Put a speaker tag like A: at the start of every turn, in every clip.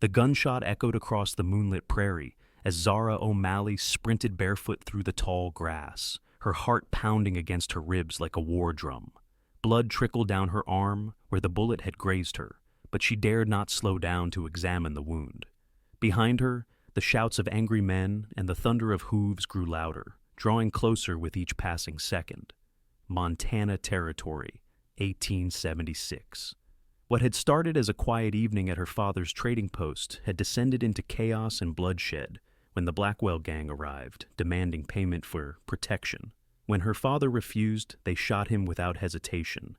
A: The gunshot echoed across the moonlit prairie as Zara O'Malley sprinted barefoot through the tall grass, her heart pounding against her ribs like a war drum. Blood trickled down her arm where the bullet had grazed her, but she dared not slow down to examine the wound. Behind her, the shouts of angry men and the thunder of hooves grew louder, drawing closer with each passing second. Montana Territory, 1876. What had started as a quiet evening at her father's trading post had descended into chaos and bloodshed when the Blackwell Gang arrived, demanding payment for protection. When her father refused, they shot him without hesitation,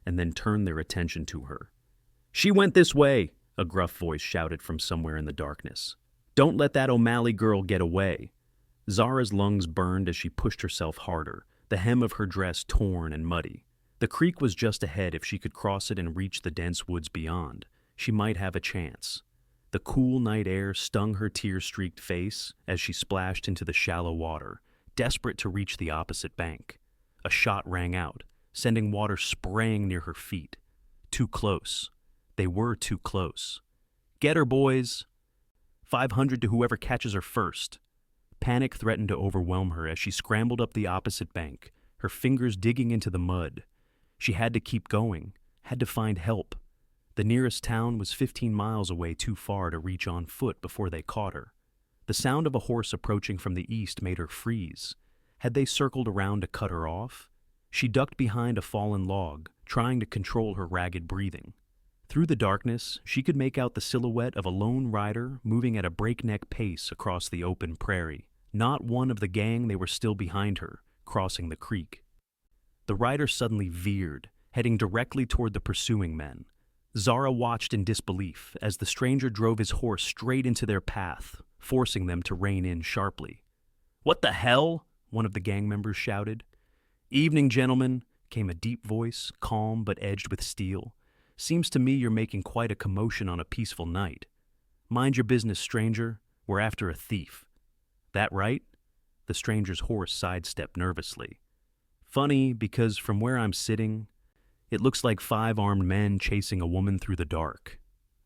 A: and then turned their attention to her. "She went this way," a gruff voice shouted from somewhere in the darkness. "Don't let that O'Malley girl get away." Zara's lungs burned as she pushed herself harder, the hem of her dress torn and muddy. The creek was just ahead. If she could cross it and reach the dense woods beyond, she might have a chance. The cool night air stung her tear-streaked face as she splashed into the shallow water, desperate to reach the opposite bank. A shot rang out, sending water spraying near her feet. Too close. They were too close. "Get her, boys!" 500 to whoever catches her first. Panic threatened to overwhelm her as she scrambled up the opposite bank, her fingers digging into the mud. She had to keep going, had to find help. The nearest town was 15 miles away, too far to reach on foot before they caught her. The sound of a horse approaching from the east made her freeze. Had they circled around to cut her off? She ducked behind a fallen log, trying to control her ragged breathing. Through the darkness, she could make out the silhouette of a lone rider moving at a breakneck pace across the open prairie. Not one of the gang, they were still behind her, crossing the creek. The rider suddenly veered, heading directly toward the pursuing men. Zara watched in disbelief as the stranger drove his horse straight into their path, forcing them to rein in sharply. "What the hell?" one of the gang members shouted. "Evening, gentlemen," came a deep voice, calm but edged with steel. "Seems to me you're making quite a commotion on a peaceful night. Mind your business, stranger. We're after a thief." "That right?" The stranger's horse sidestepped nervously. "Funny, because from where I'm sitting, it looks like 5 armed men chasing a woman through the dark."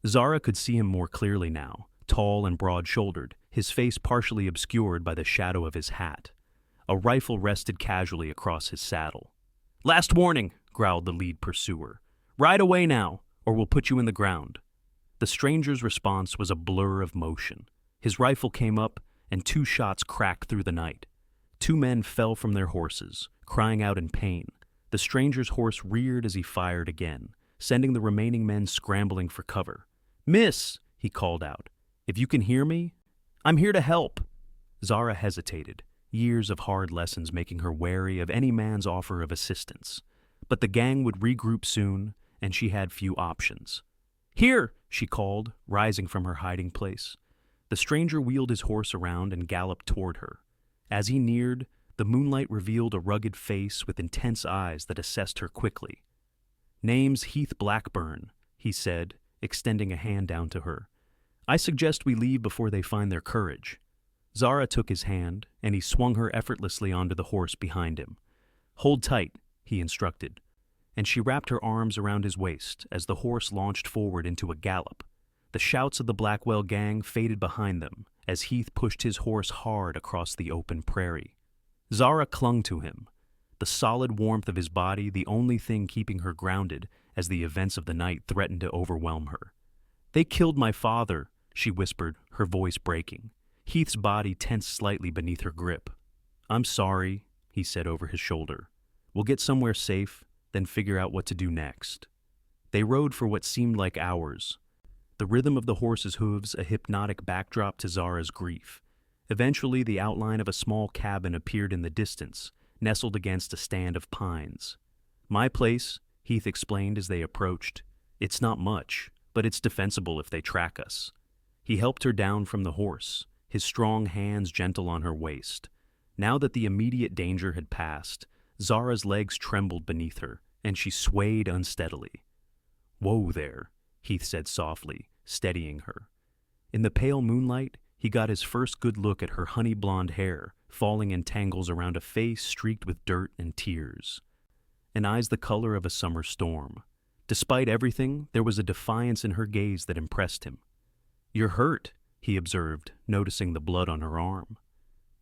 A: Zara could see him more clearly now, tall and broad-shouldered, his face partially obscured by the shadow of his hat. A rifle rested casually across his saddle. "Last warning," growled the lead pursuer. "Ride away now, or we'll put you in the ground." The stranger's response was a blur of motion. His rifle came up, and 2 shots cracked through the night. 2 men fell from their horses, crying out in pain. The stranger's horse reared as he fired again, sending the remaining men scrambling for cover. "Miss," he called out, "if you can hear me, I'm here to help." Zara hesitated, years of hard lessons making her wary of any man's offer of assistance. But the gang would regroup soon, and she had few options. "Here," she called, rising from her hiding place. The stranger wheeled his horse around and galloped toward her. As he neared, the moonlight revealed a rugged face with intense eyes that assessed her quickly. "Name's Heath Blackburn," he said, extending a hand down to her. "I suggest we leave before they find their courage." Zara took his hand, and he swung her effortlessly onto the horse behind him. "Hold tight," he instructed, and she wrapped her arms around his waist as the horse launched forward into a gallop. The shouts of the Blackwell Gang faded behind them as Heath pushed his horse hard across the open prairie. Zara clung to him, the solid warmth of his body the only thing keeping her grounded as the events of the night threatened to overwhelm her. "They killed my father," she whispered, her voice breaking. Heath's body tensed slightly beneath her grip. "I'm sorry," he said over his shoulder. "We'll get somewhere safe, then figure out what to do next." They rode for what seemed like hours, the rhythm of the horse's hooves a hypnotic backdrop to Zara's grief. Eventually, the outline of a small cabin appeared in the distance, nestled against a stand of pines. "My place," Heath explained as they approached. "It's not much, but it's defensible if they track us." He helped her down from the horse, his strong hands gentle on her waist. Now that the immediate danger had passed, Zara's legs trembled beneath her, and she swayed unsteadily. "Whoa there," Heath said softly, steadying her. In the pale moonlight, he got his first good look at her honey-blonde hair, falling in tangles around a face streaked with dirt and tears, and eyes the color of a summer storm. Despite everything, there was a defiance in her gaze that impressed him. "You're hurt," he observed, noticing the blood on her arm.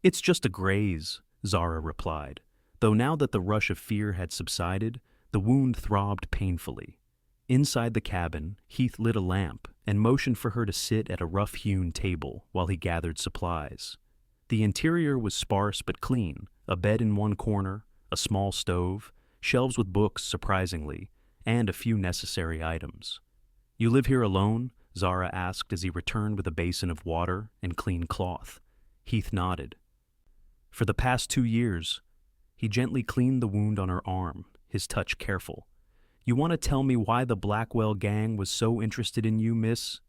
A: "It's just a graze," Zara replied, though now that the rush of fear had subsided, the wound throbbed painfully. Inside the cabin, Heath lit a lamp and motioned for her to sit at a rough-hewn table while he gathered supplies. The interior was sparse but clean, a bed in one corner, a small stove, shelves with books, surprisingly, and a few necessary items. "You live here alone?" Zara asked as he returned with a basin of water and clean cloth. Heath nodded. "For the past 2 years." He gently cleaned the wound on her arm, his touch careful. "You want to tell me why the Blackwell Gang was so interested in you, Miss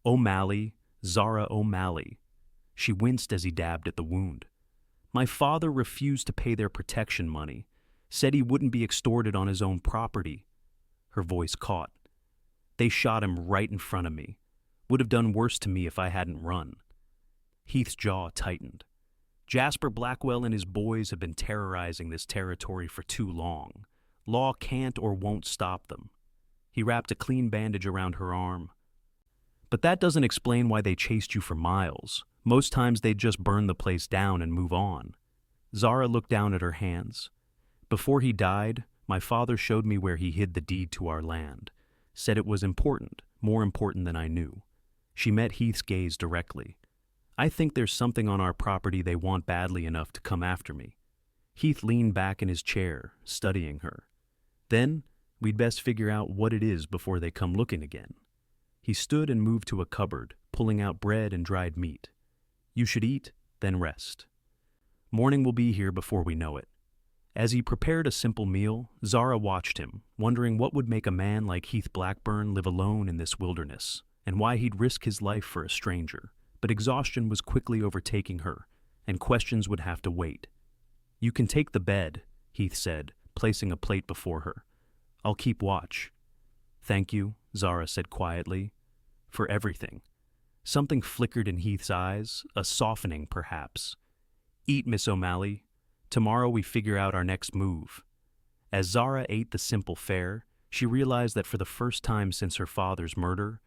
A: O'Malley, Zara O'Malley?" She winced as he dabbed at the wound. "My father refused to pay their protection money, said he wouldn't be extorted on his own property." Her voice caught. "They shot him right in front of me. Would have done worse to me if I hadn't run." Heath's jaw tightened. Jasper Blackwell and his boys have been terrorizing this territory for too long. Law can't or won't stop them. He wrapped a clean bandage around her arm. "But that doesn't explain why they chased you for miles. Most times they'd just burn the place down and move on." Zara looked down at her hands. "Before he died, my father showed me where he hid the deed to our land. Said it was important, more important than I knew." She met Heath's gaze directly. "I think there's something on our property they want badly enough to come after me." Heath leaned back in his chair, studying her. "Then, we'd best figure out what it is before they come looking again." He stood and moved to a cupboard, pulling out bread and dried meat. "You should eat, then rest. Morning will be here before we know it." As he prepared a simple meal, Zara watched him, wondering what would make a man like Heath Blackburn live alone in this wilderness, and why he'd risk his life for a stranger. But exhaustion was quickly overtaking her, and questions would have to wait. "You can take the bed," Heath said, placing a plate before her. "I'll keep watch." "Thank you," Zara said quietly, "for everything." Something flickered in Heath's eyes, a softening perhaps. "Eat, Miss O'Malley. Tomorrow we figure out our next move." As Zara ate the simple fare, she realized that for the first time since her father's murder,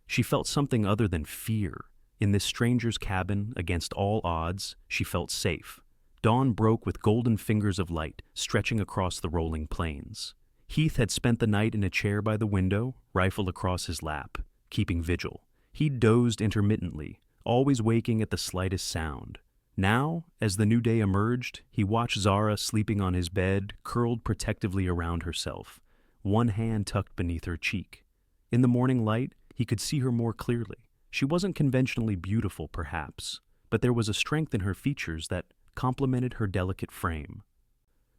A: she felt something other than fear. In this stranger's cabin, against all odds, she felt safe. Dawn broke with golden fingers of light stretching across the rolling plains. Heath had spent the night in a chair by the window, rifle across his lap, keeping vigil. He dozed intermittently, always waking at the slightest sound. Now, as the new day emerged, he watched Zara sleeping on his bed, curled protectively around herself, one hand tucked beneath her cheek. In the morning light, he could see her more clearly. She wasn't conventionally beautiful, perhaps, but there was a strength in her features that complemented her delicate frame.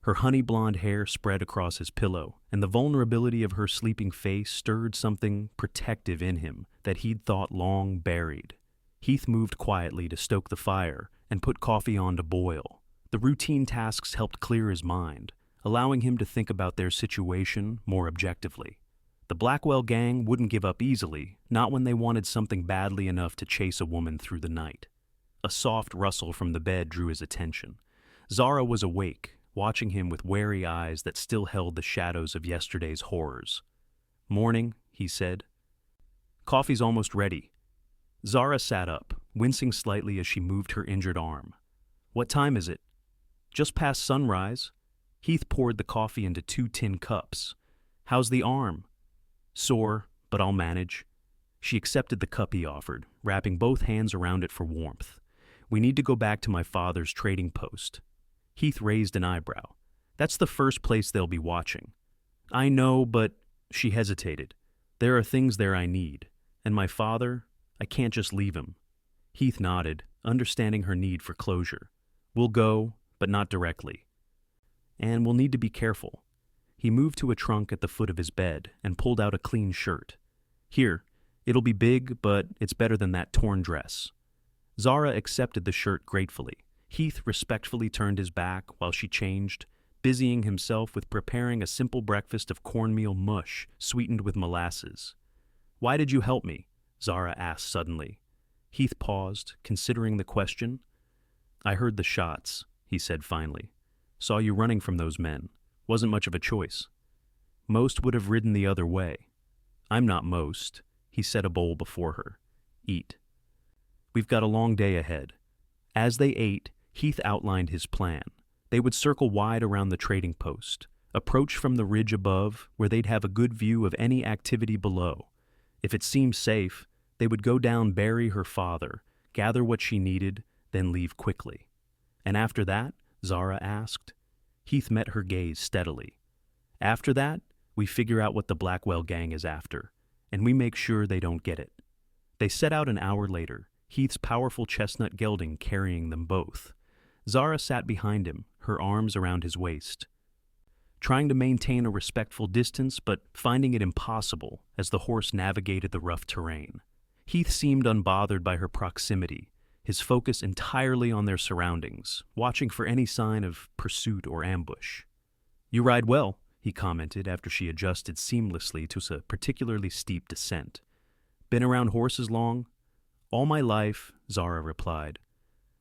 A: Her honey-blonde hair spread across his pillow, and the vulnerability of her sleeping face stirred something protective in him that he'd thought long buried. Heath moved quietly to stoke the fire and put coffee on to boil. The routine tasks helped clear his mind, allowing him to think about their situation more objectively. The Blackwell Gang wouldn't give up easily, not when they wanted something badly enough to chase a woman through the night. A soft rustle from the bed drew his attention. Zara was awake, watching him with wary eyes that still held the shadows of yesterday's horrors. "Morning," he said. "Coffee's almost ready." Zara sat up, wincing slightly as she moved her injured arm. "What time is it?" "Just past sunrise." Heath poured the coffee into 2 tin cups. "How's the arm?" "Sore, but I'll manage." She accepted the cup he offered, wrapping both hands around it for warmth. "We need to go back to my father's trading post." Heath raised an eyebrow. "That's the first place they'll be watching." "I know, but—" She hesitated. "There are things there I need. And my father, I can't just leave him." Heath nodded, understanding her need for closure. "We'll go, but not directly. And we'll need to be careful." He moved to a trunk at the foot of his bed and pulled out a clean shirt. "Here, it'll be big, but it's better than that torn dress." Zara accepted the shirt gratefully. Heath respectfully turned his back while she changed, busying himself with preparing a simple breakfast of cornmeal mush sweetened with molasses. "Why did you help me?" Zara asked suddenly. Heath paused, considering the question. "I heard the shots," he said finally. "Saw you running from those men. Wasn't much of a choice." "Most would have ridden the other way." "I'm not most," he set a bowl before her. Eat. We've got a long day ahead. As they ate, Heath outlined his plan. They would circle wide around the trading post, approach from the ridge above where they'd have a good view of any activity below. If it seemed safe, they would go down, bury her father, gather what she needed, then leave quickly. And after that, Zara asked. Heath met her gaze steadily. After that, we figure out what the Blackwell Gang is after, and we make sure they don't get it. They set out an hour later, Heath's powerful chestnut gelding carrying them both. Zara sat behind him, her arms around his waist, trying to maintain a respectful distance but finding it impossible as the horse navigated the rough terrain. Heath seemed unbothered by her proximity, his focus entirely on their surroundings, watching for any sign of pursuit or ambush. "You ride well," he commented after she adjusted seamlessly to a particularly steep descent. "Been around horses long?" "All my life," Zara replied.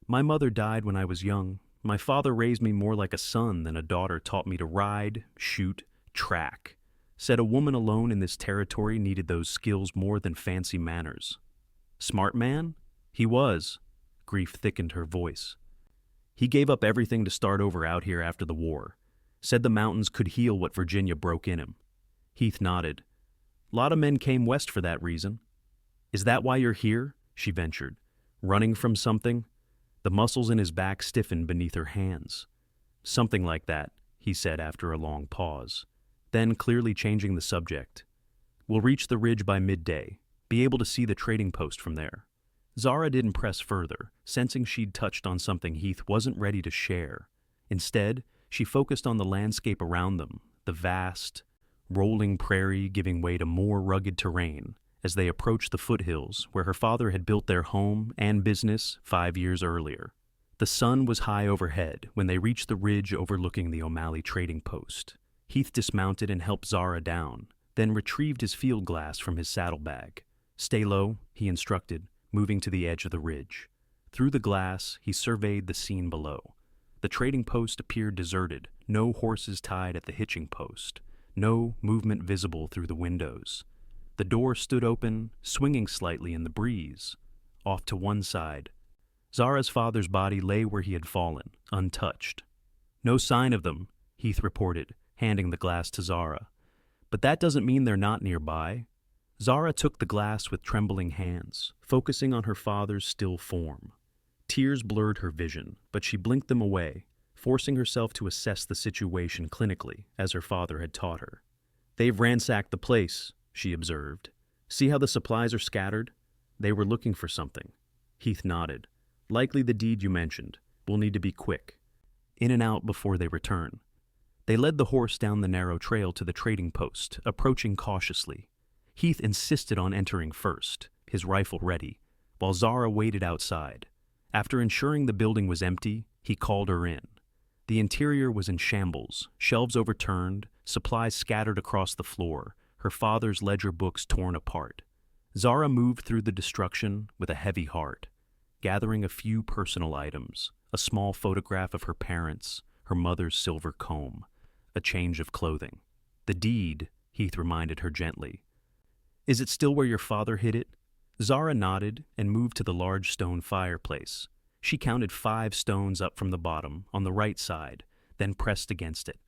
A: "My mother died when I was young. My father raised me more like a son than a daughter taught me to ride, shoot, track. Said a woman alone in this territory needed those skills more than fancy manners." "Smart man?" "He was." Grief thickened her voice. "He gave up everything to start over out here after the war. Said the mountains could heal what Virginia broke in him." Heath nodded. "Lot of men came west for that reason." "Is that why you're here?" she ventured. "Running from something?" The muscles in his back stiffened beneath her hands. "Something like that," he said after a long pause. Then, clearly changing the subject. "We'll reach the ridge by midday, be able to see the trading post from there." Zara didn't press further, sensing she'd touched on something Heath wasn't ready to share. Instead, she focused on the landscape around them, the vast, rolling prairie giving way to more rugged terrain, as they approached the foothills where her father had built their home and business 5 years earlier. The sun was high overhead when they reached the ridge overlooking the O'Malley trading post. Heath dismounted and helped Zara down, then retrieved his field glass from his saddlebag. "Stay low," he instructed, moving to the edge of the ridge. Through the glass, he surveyed the scene below. The trading post appeared deserted, no horses tied at the hitching post, no movement visible through the windows. The door stood open, swinging slightly in the breeze. Off to one side, Zara's father's body lay where he had fallen, untouched. "No sign of them," Heath reported, handing the glass to Zara. "But that doesn't mean they're not nearby." Zara took the glass with trembling hands, focusing on her father's still form. Tears blurred her vision, but she blinked them away, forcing herself to assess the situation clinically, as her father had taught her. "They've ransacked the place," she observed. "See how the supplies are scattered? They were looking for something." Heath nodded. "Likely the deed you mentioned. We'll need to be quick. In and out before they return." They led the horse down the narrow trail to the trading post, approaching cautiously. Heath insisted on entering first, his rifle ready, while Zara waited outside. After ensuring the building was empty, he called her in. The interior was in shambles, shelves overturned, supplies scattered across the floor, her father's ledger books torn apart. Zara moved through the destruction with a heavy heart, gathering a few personal items, a small photograph of her parents, her mother's silver comb, a change of clothing. "The deed," Heath reminded her gently. "Is it still where your father hid it?" Zara nodded and moved to the large stone fireplace. She counted 5 stones up from the bottom, on the right side, then pressed against it.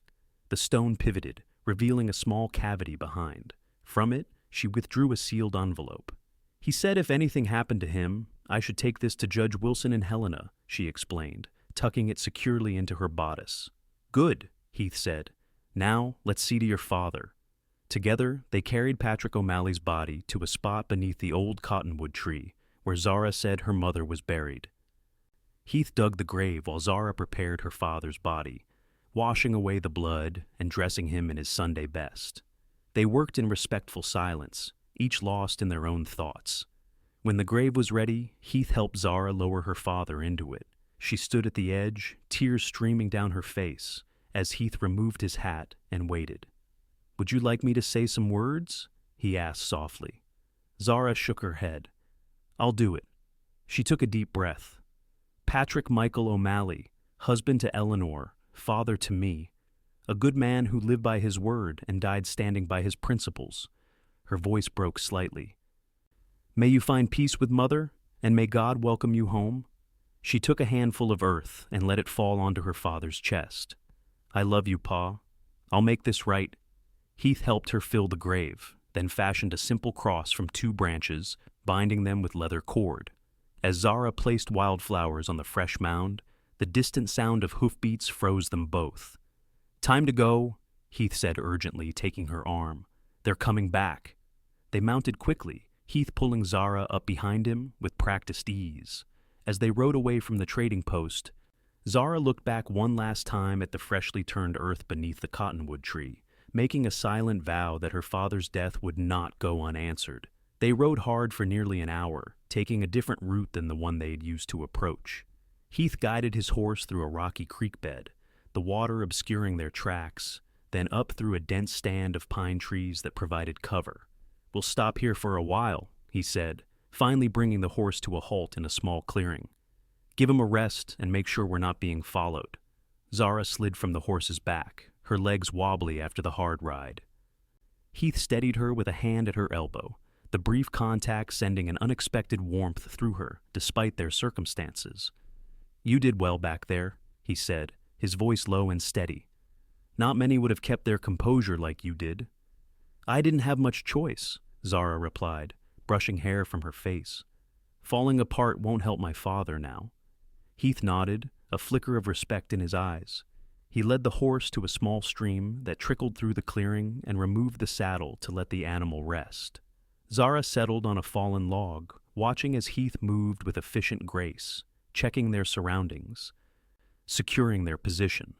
A: The stone pivoted, revealing a small cavity behind. From it, she withdrew a sealed envelope. "He said if anything happened to him, I should take this to Judge Wilson and Helena," she explained, tucking it securely into her bodice. "Good," Heath said. "Now, let's see to your father." Together, they carried Patrick O'Malley's body to a spot beneath the old cottonwood tree, where Zara said her mother was buried. Heath dug the grave while Zara prepared her father's body, washing away the blood and dressing him in his Sunday best. They worked in respectful silence, each lost in their own thoughts. When the grave was ready, Heath helped Zara lower her father into it. She stood at the edge, tears streaming down her face, as Heath removed his hat and waited. "Would you like me to say some words?" he asked softly. Zara shook her head. "I'll do it." She took a deep breath. "Patrick Michael O'Malley, husband to Eleanor, father to me. A good man who lived by his word and died standing by his principles." Her voice broke slightly. May you find peace with Mother, and may God welcome you home." She took a handful of earth and let it fall onto her father's chest. "I love you, Pa. I'll make this right." Heath helped her fill the grave, then fashioned a simple cross from 2 branches, binding them with leather cord. As Zara placed wildflowers on the fresh mound, the distant sound of hoofbeats froze them both. "Time to go," Heath said urgently, taking her arm. "They're coming back." They mounted quickly, Heath pulling Zara up behind him with practiced ease. As they rode away from the trading post, Zara looked back one last time at the freshly turned earth beneath the cottonwood tree, making a silent vow that her father's death would not go unanswered. They rode hard for nearly an hour, taking a different route than the one they had used to approach. Heath guided his horse through a rocky creek bed, the water obscuring their tracks, then up through a dense stand of pine trees that provided cover. "We'll stop here for a while," he said, finally bringing the horse to a halt in a small clearing. "Give him a rest and make sure we're not being followed." Zara slid from the horse's back, her legs wobbly after the hard ride. Heath steadied her with a hand at her elbow, the brief contact sending an unexpected warmth through her, despite their circumstances. "You did well back there," he said, his voice low and steady. "Not many would have kept their composure like you did." "I didn't have much choice," Zara replied, brushing hair from her face. "Falling apart won't help my father now." Heath nodded, a flicker of respect in his eyes. He led the horse to a small stream that trickled through the clearing and removed the saddle to let the animal rest. Zara settled on a fallen log, watching as Heath moved with efficient grace, checking their surroundings, securing their position.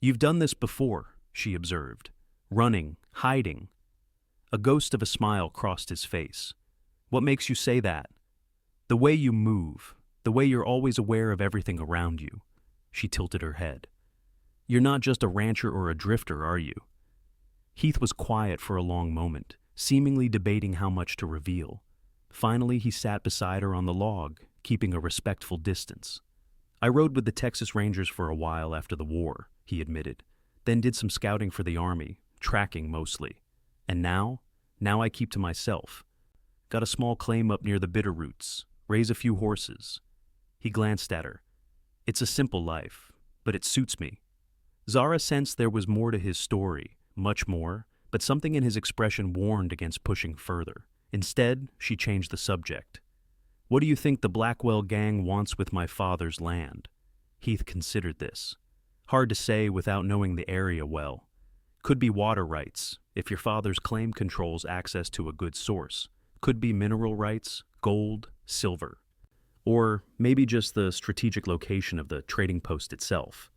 A: "You've done this before," she observed. "Running, hiding." A ghost of a smile crossed his face. "What makes you say that?" "The way you move, the way you're always aware of everything around you." She tilted her head. "You're not just a rancher or a drifter, are you?" Heath was quiet for a long moment, seemingly debating how much to reveal. Finally, he sat beside her on the log, keeping a respectful distance. "I rode with the Texas Rangers for a while after the war," he admitted, "then did some scouting for the Army, tracking mostly. And now I keep to myself. Got a small claim up near the Bitterroots, raise a few horses." He glanced at her. "It's a simple life, but it suits me." Zara sensed there was more to his story, much more, but something in his expression warned against pushing further. Instead, she changed the subject. "What do you think the Blackwell Gang wants with my father's land?" Heath considered this. "Hard to say without knowing the area well. Could be water rights, if your father's claim controls access to a good source. Could be mineral rights, gold, silver. Or maybe just the strategic location of the trading post itself."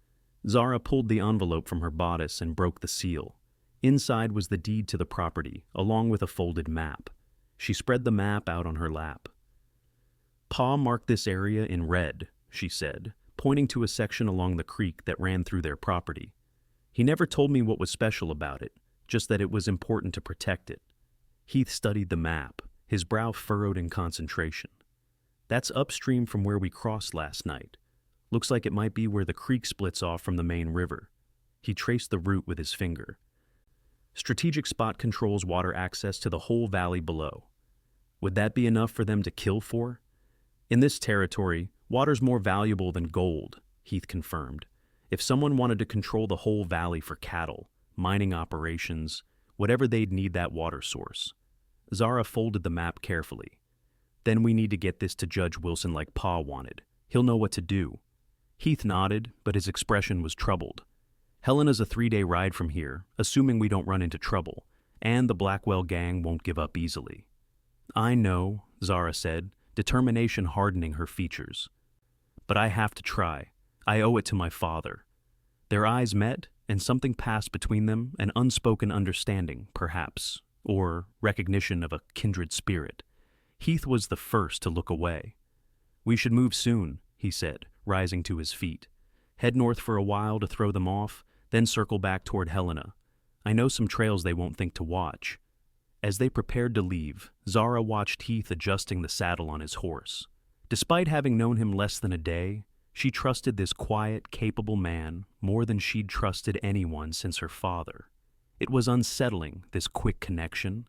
A: Zara pulled the envelope from her bodice and broke the seal. Inside was the deed to the property, along with a folded map. She spread the map out on her lap. "Pa marked this area in red," she said, pointing to a section along the creek that ran through their property. "He never told me what was special about it, just that it was important to protect it." Heath studied the map, his brow furrowed in concentration. "That's upstream from where we crossed last night. Looks like it might be where the creek splits off from the main river." He traced the route with his finger. "Strategic spot controls water access to the whole valley below." "Would that be enough for them to kill for?" "In this territory, water's more valuable than gold," Heath confirmed. "If someone wanted to control the whole valley for cattle, mining operations, whatever, they'd need that water source." Zara folded the map carefully. "Then we need to get this to Judge Wilson like Pa wanted. He'll know what to do." Heath nodded, but his expression was troubled. "Helena's a 3-day ride from here, assuming we don't run into trouble, and the Blackwell Gang won't give up easily." "I know," Zara said, determination hardening her features. "But I have to try. I owe it to my father." Their eyes met, and something passed between them, an unspoken understanding, perhaps, or recognition of a kindred spirit. Heath was the first to look away. "We should move soon," he said, rising to his feet. "Head north for a while to throw them off, then circle back toward Helena. I know some trails they won't think to watch." As they prepared to leave, Zara watched Heath adjusting the saddle on his horse. Despite having known him less than a day, she trusted this quiet, capable man more than she'd trusted anyone since her father. It was unsettling, this quick connection.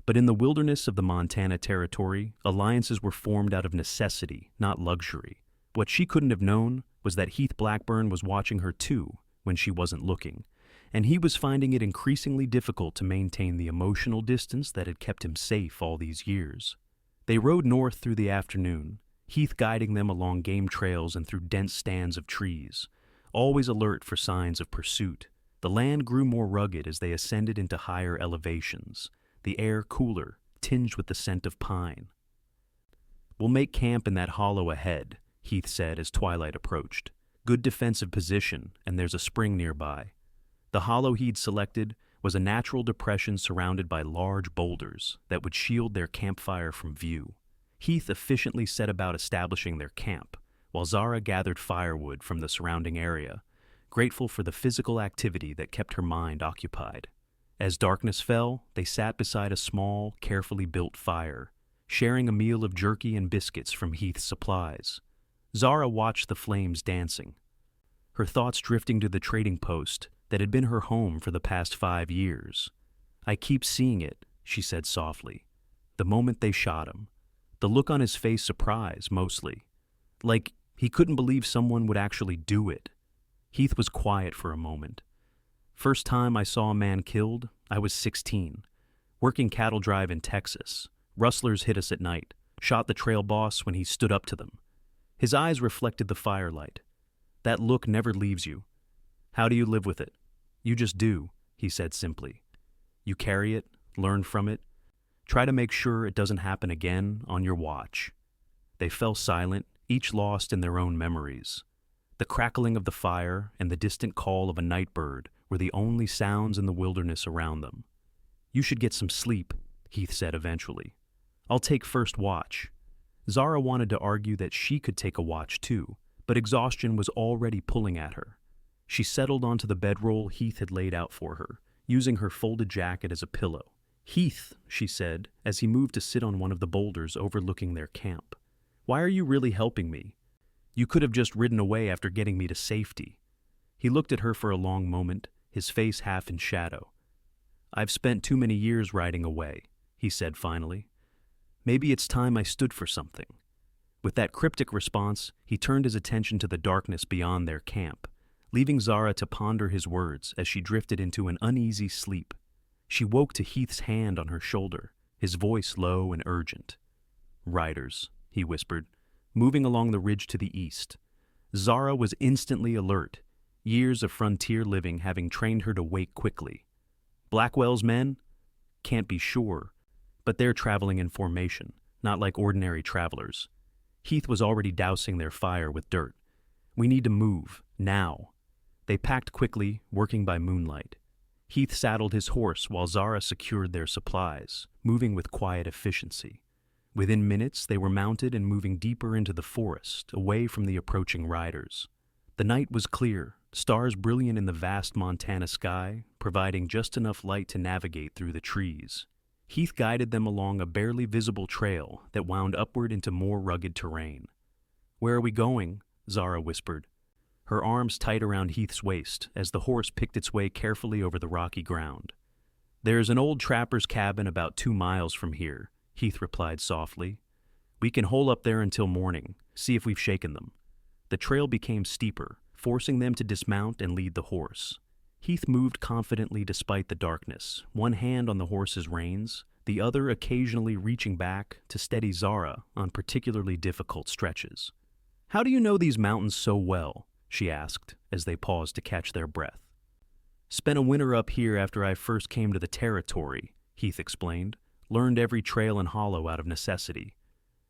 A: But in the wilderness of the Montana Territory, alliances were formed out of necessity, not luxury. What she couldn't have known was that Heath Blackburn was watching her too when she wasn't looking, and he was finding it increasingly difficult to maintain the emotional distance that had kept him safe all these years. They rode north through the afternoon, Heath guiding them along game trails and through dense stands of trees, always alert for signs of pursuit. The land grew more rugged as they ascended into higher elevations, the air cooler, tinged with the scent of pine. "We'll make camp in that hollow ahead," Heath said as twilight approached. "Good defensive position, and there's a spring nearby." The hollow he'd selected was a natural depression surrounded by large boulders that would shield their campfire from view. Heath efficiently set about establishing their camp, while Zara gathered firewood from the surrounding area, grateful for the physical activity that kept her mind occupied. As darkness fell, they sat beside a small, carefully built fire, sharing a meal of jerky and biscuits from Heath's supplies. Zara watched the flames dancing, her thoughts drifting to the trading post that had been her home for the past 5 years. "I keep seeing it," she said softly. The moment they shot him, the look on his face surprise, mostly. Like he couldn't believe someone would actually do it. Heath was quiet for a moment. "First time I saw a man killed, I was 16. Working cattle drive in Texas. Rustlers hit us at night, shot the trail boss when he stood up to them." His eyes reflected the firelight. "That look never leaves you. How do you live with it?" "You just do," he said simply. "You carry it, learn from it, try to make sure it doesn't happen again on your watch." They fell silent, each lost in their own memories. The crackling of the fire and the distant call of a night bird were the only sounds in the wilderness around them. "You should get some sleep," Heath said eventually. "I'll take first watch." Zara wanted to argue that she could take a watch too, but exhaustion was already pulling at her. She settled onto the bedroll Heath had laid out for her, using her folded jacket as a pillow. "Heath," she said, as he moved to sit on one of the boulders overlooking their camp, "why are you really helping me? You could have just ridden away after getting me to safety." He looked at her for a long moment, his face half in shadow. "I've spent too many years riding away," he said finally. "Maybe it's time I stood for something." With that cryptic response, he turned his attention to the darkness beyond their camp, leaving Zara to ponder his words as she drifted into an uneasy sleep. She woke to Heath's hand on her shoulder, his voice low and urgent. "Riders," he whispered, moving along the ridge to the east. Zara was instantly alert, years of frontier living having trained her to wake quickly. "Blackwell's men? Can't be sure, but they're traveling in formation, not like ordinary travelers." Heath was already dousing their fire with dirt. "We need to move, now." They packed quickly, working by moonlight. Heath saddled his horse while Zara secured their supplies, moving with quiet efficiency. Within minutes, they were mounted and moving deeper into the forest, away from the approaching riders. The night was clear, stars brilliant in the vast Montana sky, providing just enough light to navigate through the trees. Heath guided them along a barely visible trail that wound upward into more rugged terrain. "Where are we going?" Zara whispered, her arms tight around Heath's waist as the horse picked its way carefully over the rocky ground. "There's an old trapper's cabin about 2 miles from here," Heath replied softly. "We can hole up there until morning, see if we've shaken them." The trail became steeper, forcing them to dismount and lead the horse. Heath moved confidently despite the darkness, one hand on the horse's reins, the other occasionally reaching back to steady Zara on particularly difficult stretches. "How do you know these mountains so well?" she asked as they paused to catch their breath. "Spent a winter up here after I first came to the territory," Heath explained. "Learned every trail and hollow out of necessity."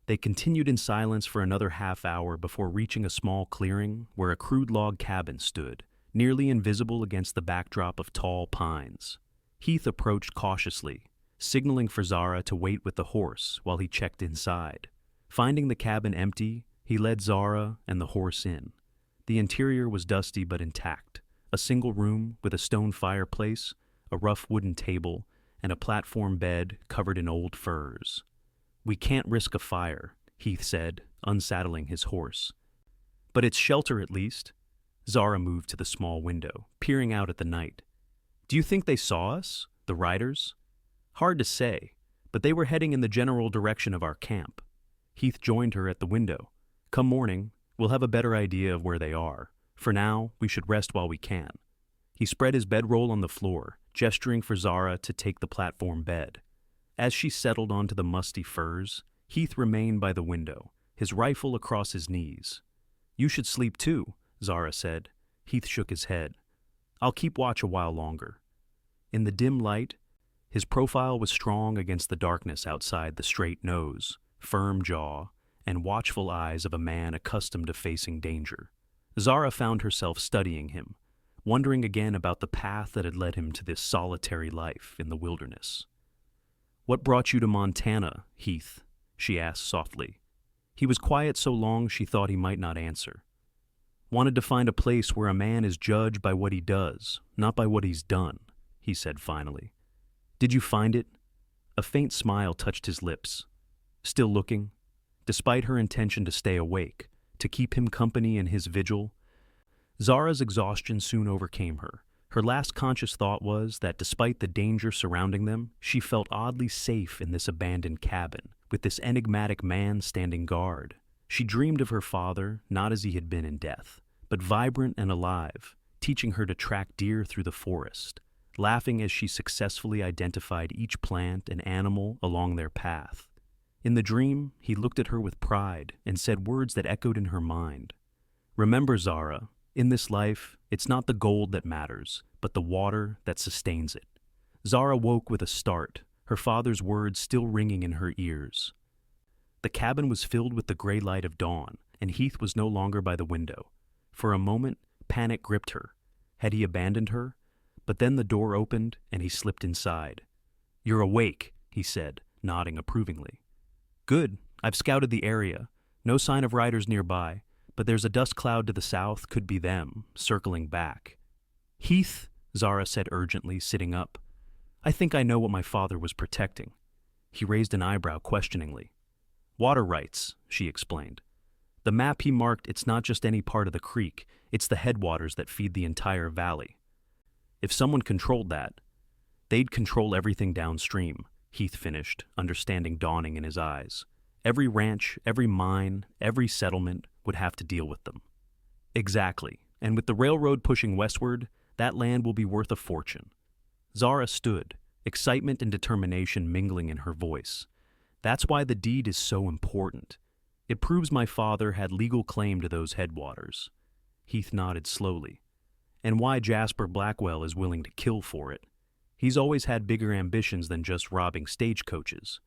A: They continued in silence for another half hour before reaching a small clearing where a crude log cabin stood, nearly invisible against the backdrop of tall pines. Heath approached cautiously, signaling for Zara to wait with the horse while he checked inside. Finding the cabin empty, he led Zara and the horse in. The interior was dusty but intact, a single room with a stone fireplace, a rough wooden table, and a platform bed covered in old furs. "We can't risk a fire," Heath said, unsaddling his horse. "But it's shelter at least." Zara moved to the small window, peering out at the night. "Do you think they saw us, the riders?" "Hard to say, but they were heading in the general direction of our camp. Heath joined her at the window. Come morning, we'll have a better idea of where they are. For now, we should rest while we can. He spread his bedroll on the floor, gesturing for Zara to take the platform bed. As she settled onto the musty furs, Heath remained by the window, his rifle across his knees. You should sleep too, Zara said. Heath shook his head. I'll keep watch a while longer. In the dim light, his profile was strong against the darkness outside the straight nose, firm jaw, and watchful eyes of a man accustomed to facing danger. Zara found herself studying him, wondering again about the path that had led him to this solitary life in the wilderness. What brought you to Montana, Heath? She asked softly. He was quiet so long she thought he might not answer. Wanted to find a place where a man is judged by what he does, not by what he's done, he said finally. Did you find it? A faint smile touched his lips. Still looking? Despite her intention to stay awake, to keep him company in his vigil, Zara's exhaustion soon overcame her. Her last conscious thought was that despite the danger surrounding them, she felt oddly safe in this abandoned cabin, with this enigmatic man standing guard. She dreamed of her father, not as he had been in death, but vibrant and alive, teaching her to track deer through the forest, laughing as she successfully identified each plant and animal along their path. In the dream, he looked at her with pride and said words that echoed in her mind. Remember, Zara, in this life, it's not the gold that matters, but the water that sustains it. Zara woke with a start, her father's words still ringing in her ears. The cabin was filled with the gray light of dawn, and Heath was no longer by the window. For a moment, panic gripped her. Had he abandoned her? But then the door opened, and he slipped inside. You're awake, he said, nodding approvingly. Good. I've scouted the area. No sign of riders nearby, but there's a dust cloud to the south, could be them, circling back. Heath, Zara said urgently, sitting up. I think I know what my father was protecting. He raised an eyebrow questioningly. Water rights, she explained. The map he marked, it's not just any part of the creek, it's the headwaters that feed the entire valley. If someone controlled that, they'd control everything downstream, Heath finished, understanding dawning in his eyes. Every ranch, every mine, every settlement would have to deal with them. Exactly, and with the railroad pushing westward, that land will be worth a fortune. Zara stood, excitement and determination mingling in her voice. That's why the deed is so important. It proves my father had legal claim to those headwaters. Heath nodded slowly. And why Jasper Blackwell is willing to kill for it. He's always had bigger ambitions than just robbing stagecoaches.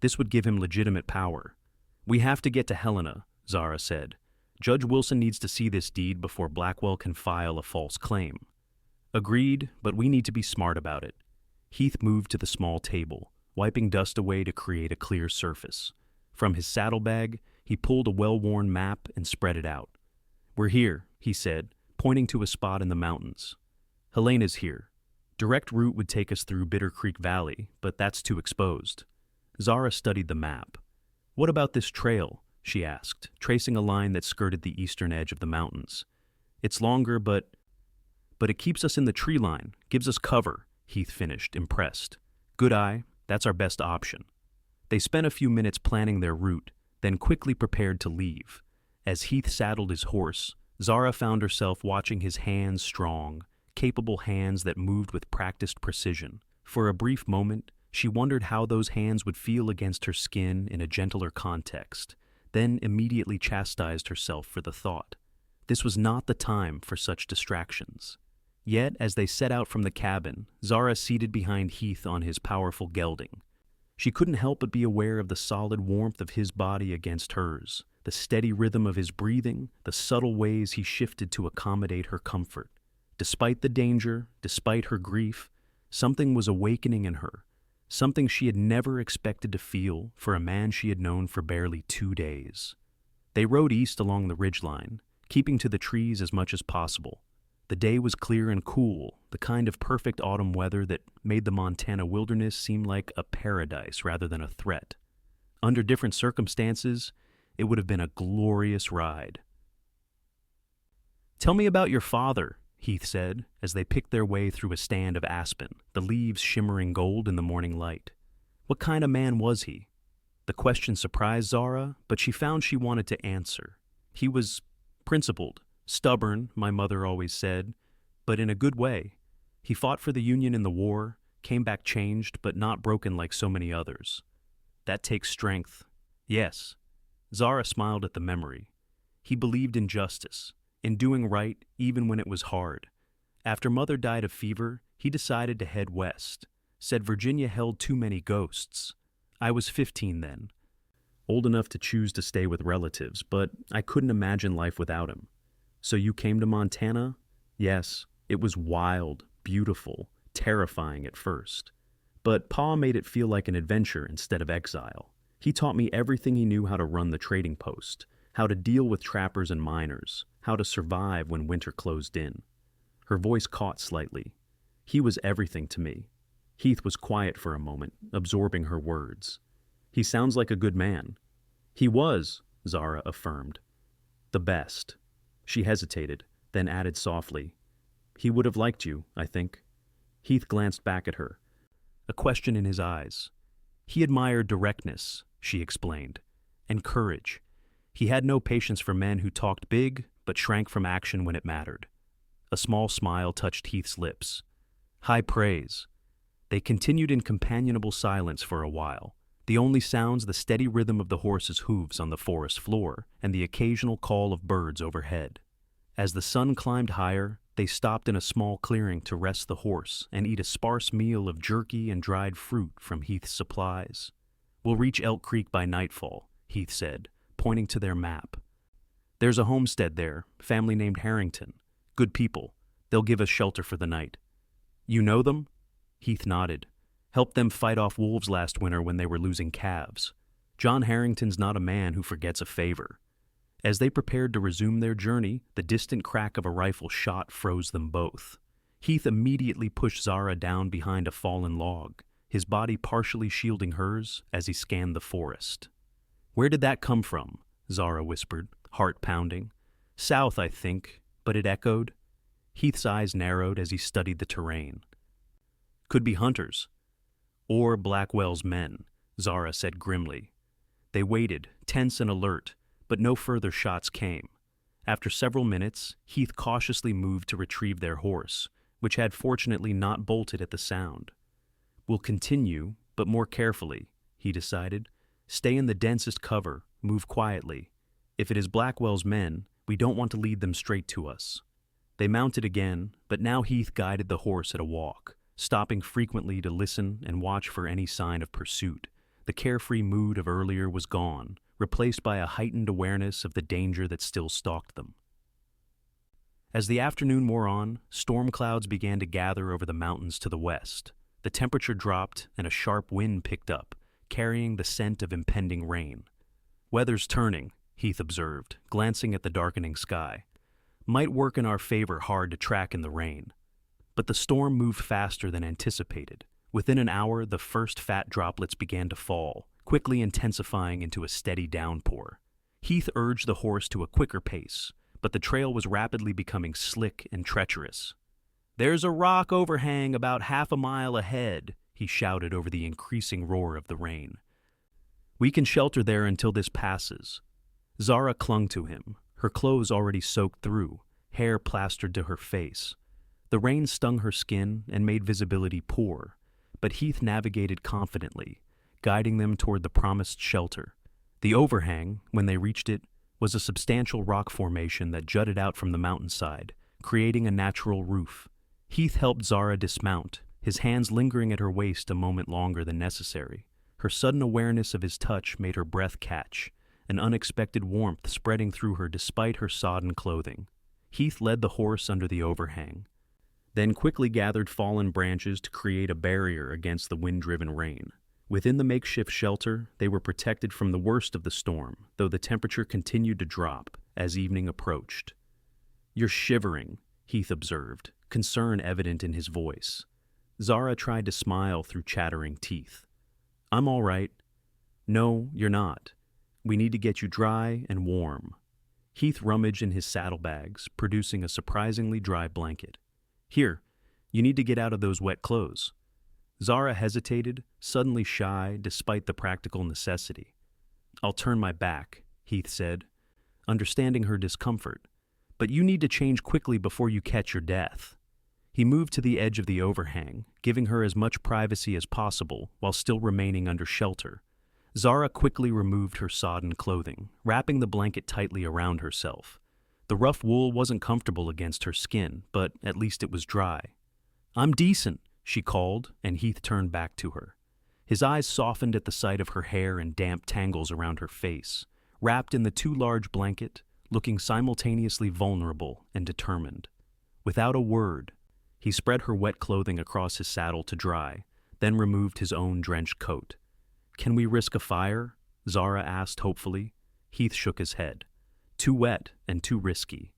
A: This would give him legitimate power. We have to get to Helena, Zara said. Judge Wilson needs to see this deed before Blackwell can file a false claim. Agreed, but we need to be smart about it. Heath moved to the small table, wiping dust away to create a clear surface. From his saddlebag, he pulled a well-worn map and spread it out. We're here, he said, pointing to a spot in the mountains. Helena's here. Direct route would take us through Bitter Creek Valley, but that's too exposed. Zara studied the map. What about this trail? She asked, tracing a line that skirted the eastern edge of the mountains. It's longer, but it keeps us in the tree line, gives us cover, Heath finished, impressed. Good eye, that's our best option. They spent a few minutes planning their route, then quickly prepared to leave. As Heath saddled his horse, Zara found herself watching his hands strong, capable hands that moved with practiced precision. For a brief moment, she wondered how those hands would feel against her skin in a gentler context, then immediately chastised herself for the thought. This was not the time for such distractions. Yet, as they set out from the cabin, Zara seated behind Heath on his powerful gelding. She couldn't help but be aware of the solid warmth of his body against hers, the steady rhythm of his breathing, the subtle ways he shifted to accommodate her comfort. Despite the danger, despite her grief, something was awakening in her, something she had never expected to feel for a man she had known for barely 2 days. They rode east along the ridgeline, keeping to the trees as much as possible. The day was clear and cool, the kind of perfect autumn weather that made the Montana wilderness seem like a paradise rather than a threat. Under different circumstances, it would have been a glorious ride. Tell me about your father, Heath said, as they picked their way through a stand of aspen, the leaves shimmering gold in the morning light. What kind of man was he? The question surprised Zara, but she found she wanted to answer. He was principled, stubborn, my mother always said, but in a good way. He fought for the Union in the war, came back changed, but not broken like so many others. That takes strength. Yes. Zara smiled at the memory. He believed in justice, in doing right even when it was hard. After Mother died of fever, he decided to head west. Said Virginia held too many ghosts. I was 15 then. Old enough to choose to stay with relatives, but I couldn't imagine life without him. So you came to Montana? Yes, it was wild, beautiful, terrifying at first. But Pa made it feel like an adventure instead of exile. He taught me everything he knew how to run the trading post, how to deal with trappers and miners, how to survive when winter closed in. Her voice caught slightly. He was everything to me. Heath was quiet for a moment, absorbing her words. He sounds like a good man. He was, Zara affirmed. The best. She hesitated, then added softly, he would have liked you, I think. Heath glanced back at her, a question in his eyes. He admired directness, she explained, and courage. He had no patience for men who talked big but shrank from action when it mattered. A small smile touched Heath's lips. High praise. They continued in companionable silence for a while, the only sounds the steady rhythm of the horse's hooves on the forest floor and the occasional call of birds overhead. As the sun climbed higher, they stopped in a small clearing to rest the horse and eat a sparse meal of jerky and dried fruit from Heath's supplies. We'll reach Elk Creek by nightfall, Heath said, pointing to their map. There's a homestead there, family named Harrington. Good people. They'll give us shelter for the night. You know them? Heath nodded. Helped them fight off wolves last winter when they were losing calves. John Harrington's not a man who forgets a favor. As they prepared to resume their journey, the distant crack of a rifle shot froze them both. Heath immediately pushed Zara down behind a fallen log, his body partially shielding hers as he scanned the forest. Where did that come from? Zara whispered, heart pounding. South, I think, but it echoed. Heath's eyes narrowed as he studied the terrain. Could be hunters. Or Blackwell's men, Zara said grimly. They waited, tense and alert, but no further shots came. After several minutes, Heath cautiously moved to retrieve their horse, which had fortunately not bolted at the sound. We'll continue, but more carefully, he decided. Stay in the densest cover, move quietly. If it is Blackwell's men, we don't want to lead them straight to us. They mounted again, but now Heath guided the horse at a walk, stopping frequently to listen and watch for any sign of pursuit. The carefree mood of earlier was gone, replaced by a heightened awareness of the danger that still stalked them. As the afternoon wore on, storm clouds began to gather over the mountains to the west. The temperature dropped and a sharp wind picked up, carrying the scent of impending rain. Weather's turning, Heath observed, glancing at the darkening sky. Might work in our favor hard to track in the rain. But the storm moved faster than anticipated. Within an hour, the first fat droplets began to fall, quickly intensifying into a steady downpour. Heath urged the horse to a quicker pace, but the trail was rapidly becoming slick and treacherous. There's a rock overhang about half a mile ahead, he shouted over the increasing roar of the rain. We can shelter there until this passes. Zara clung to him, her clothes already soaked through, hair plastered to her face. The rain stung her skin and made visibility poor, but Heath navigated confidently, guiding them toward the promised shelter. The overhang, when they reached it, was a substantial rock formation that jutted out from the mountainside, creating a natural roof. Heath helped Zara dismount, his hands lingering at her waist a moment longer than necessary. Her sudden awareness of his touch made her breath catch, an unexpected warmth spreading through her despite her sodden clothing. Heath led the horse under the overhang, then quickly gathered fallen branches to create a barrier against the wind-driven rain. Within the makeshift shelter, they were protected from the worst of the storm, though the temperature continued to drop as evening approached. You're shivering, Heath observed, concern evident in his voice. Zara tried to smile through chattering teeth. I'm all right. No, you're not. We need to get you dry and warm. Heath rummaged in his saddlebags, producing a surprisingly dry blanket. Here, you need to get out of those wet clothes. Zara hesitated, suddenly shy despite the practical necessity. "I'll turn my back," Heath said, understanding her discomfort. "But you need to change quickly before you catch your death." He moved to the edge of the overhang, giving her as much privacy as possible while still remaining under shelter. Zara quickly removed her sodden clothing, wrapping the blanket tightly around herself. The rough wool wasn't comfortable against her skin, but at least it was dry. "I'm decent," she called, and Heath turned back to her. His eyes softened at the sight of her hair and damp tangles around her face, wrapped in the too large blanket, looking simultaneously vulnerable and determined. Without a word, he spread her wet clothing across his saddle to dry, then removed his own drenched coat. "Can we risk a fire?" Zara asked hopefully. Heath shook his head. "Too wet and too risky.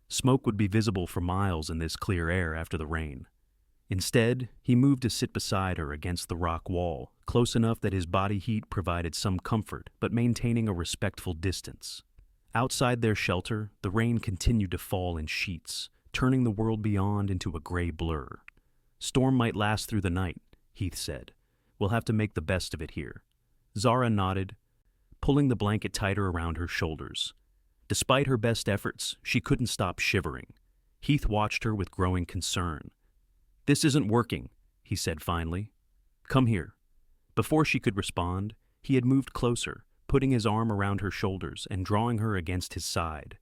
A: Smoke would be visible for miles in this clear air after the rain." Instead, he moved to sit beside her against the rock wall, close enough that his body heat provided some comfort, but maintaining a respectful distance. Outside their shelter, the rain continued to fall in sheets, turning the world beyond into a gray blur. "Storm might last through the night," Heath said. "We'll have to make the best of it here." Zara nodded, pulling the blanket tighter around her shoulders. Despite her best efforts, she couldn't stop shivering. Heath watched her with growing concern. "This isn't working," he said finally. "Come here." Before she could respond, he had moved closer, putting his arm around her shoulders and drawing her against his side.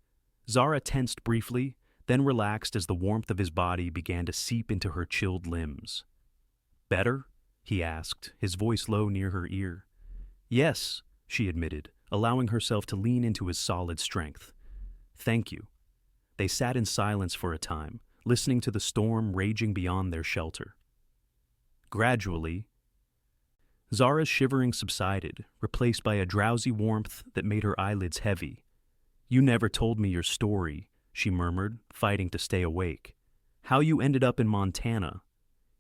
A: Zara tensed briefly, then relaxed as the warmth of his body began to seep into her chilled limbs. "Better?" he asked, his voice low near her ear. "Yes," she admitted, allowing herself to lean into his solid strength. "Thank you." They sat in silence for a time, listening to the storm raging beyond their shelter. Gradually, Zara's shivering subsided, replaced by a drowsy warmth that made her eyelids heavy. "You never told me your story," she murmured, fighting to stay awake. "How you ended up in Montana."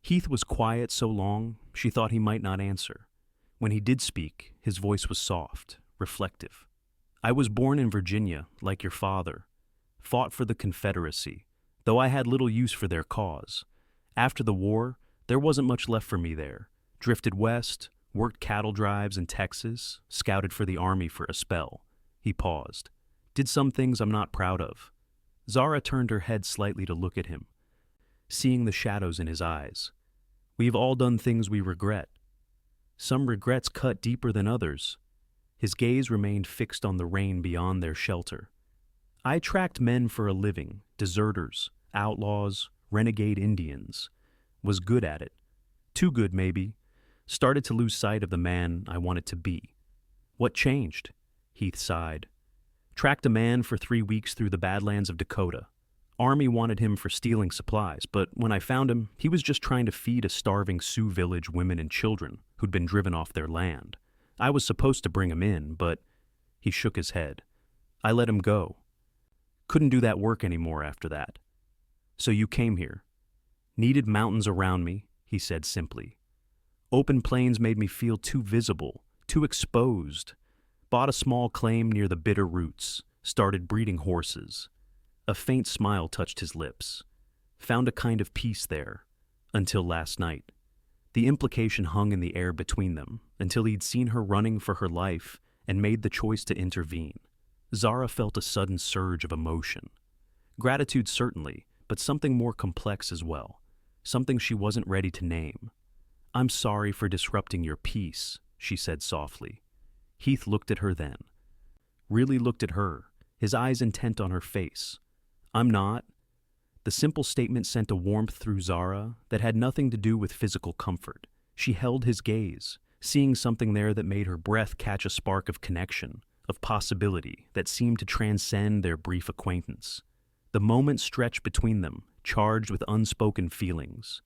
A: Heath was quiet so long, she thought he might not answer. When he did speak, his voice was soft, reflective. "I was born in Virginia, like your father. Fought for the Confederacy, though I had little use for their cause. After the war, there wasn't much left for me there. Drifted west, worked cattle drives in Texas, scouted for the Army for a spell." He paused. "Did some things I'm not proud of." Zara turned her head slightly to look at him, seeing the shadows in his eyes. "We've all done things we regret. Some regrets cut deeper than others." His gaze remained fixed on the rain beyond their shelter. "I tracked men for a living, deserters, outlaws, renegade Indians. Was good at it. Too good, maybe. Started to lose sight of the man I wanted to be." "What changed?" Heath sighed. "Tracked a man for 3 weeks through the Badlands of Dakota. Army wanted him for stealing supplies, but when I found him, he was just trying to feed a starving Sioux village women and children who'd been driven off their land. I was supposed to bring him in, but—" He shook his head. "I let him go. Couldn't do that work anymore after that. So you came here. Needed mountains around me," he said simply. "Open plains made me feel too visible, too exposed. Bought a small claim near the Bitter Roots, started breeding horses." A faint smile touched his lips. "Found a kind of peace there. Until last night." The implication hung in the air between them, until he'd seen her running for her life and made the choice to intervene. Zara felt a sudden surge of emotion. Gratitude certainly, but something more complex as well. Something she wasn't ready to name. "I'm sorry for disrupting your peace," she said softly. Heath looked at her then. Really looked at her, his eyes intent on her face. "I'm not." The simple statement sent a warmth through Zara that had nothing to do with physical comfort. She held his gaze, seeing something there that made her breath catch a spark of connection, of possibility that seemed to transcend their brief acquaintance. The moment stretched between them, charged with unspoken feelings.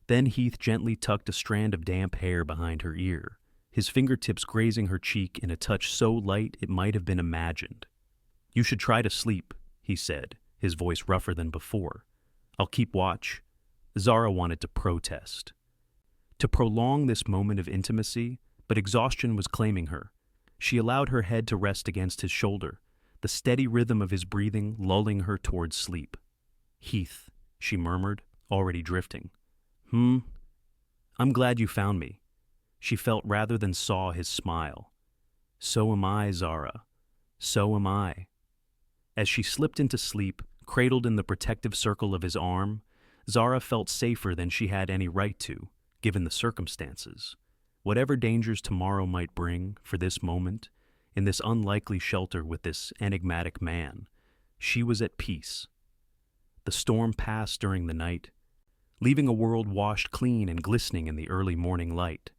A: Then Heath gently tucked a strand of damp hair behind her ear, his fingertips grazing her cheek in a touch so light it might have been imagined. "You should try to sleep," he said, his voice rougher than before. "I'll keep watch." Zara wanted to protest, to prolong this moment of intimacy, but exhaustion was claiming her. She allowed her head to rest against his shoulder, the steady rhythm of his breathing lulling her towards sleep. "Heath," she murmured, already drifting. I'm glad you found me. She felt rather than saw his smile. So am I, Zara. So am I. As she slipped into sleep, cradled in the protective circle of his arm, Zara felt safer than she had any right to, given the circumstances. Whatever dangers tomorrow might bring, for this moment, in this unlikely shelter with this enigmatic man, she was at peace. The storm passed during the night, leaving a world washed clean and glistening in the early morning light.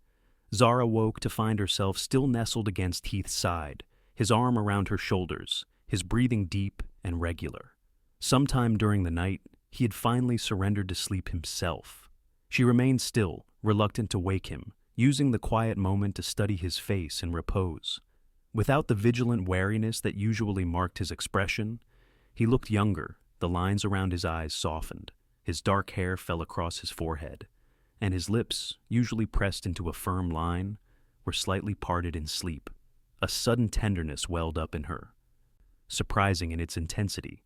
A: Zara woke to find herself still nestled against Heath's side, his arm around her shoulders, his breathing deep and regular. Sometime during the night, he had finally surrendered to sleep himself. She remained still, reluctant to wake him, using the quiet moment to study his face in repose. Without the vigilant wariness that usually marked his expression, he looked younger, the lines around his eyes softened, his dark hair fell across his forehead, and his lips, usually pressed into a firm line, were slightly parted in sleep. A sudden tenderness welled up in her, surprising in its intensity.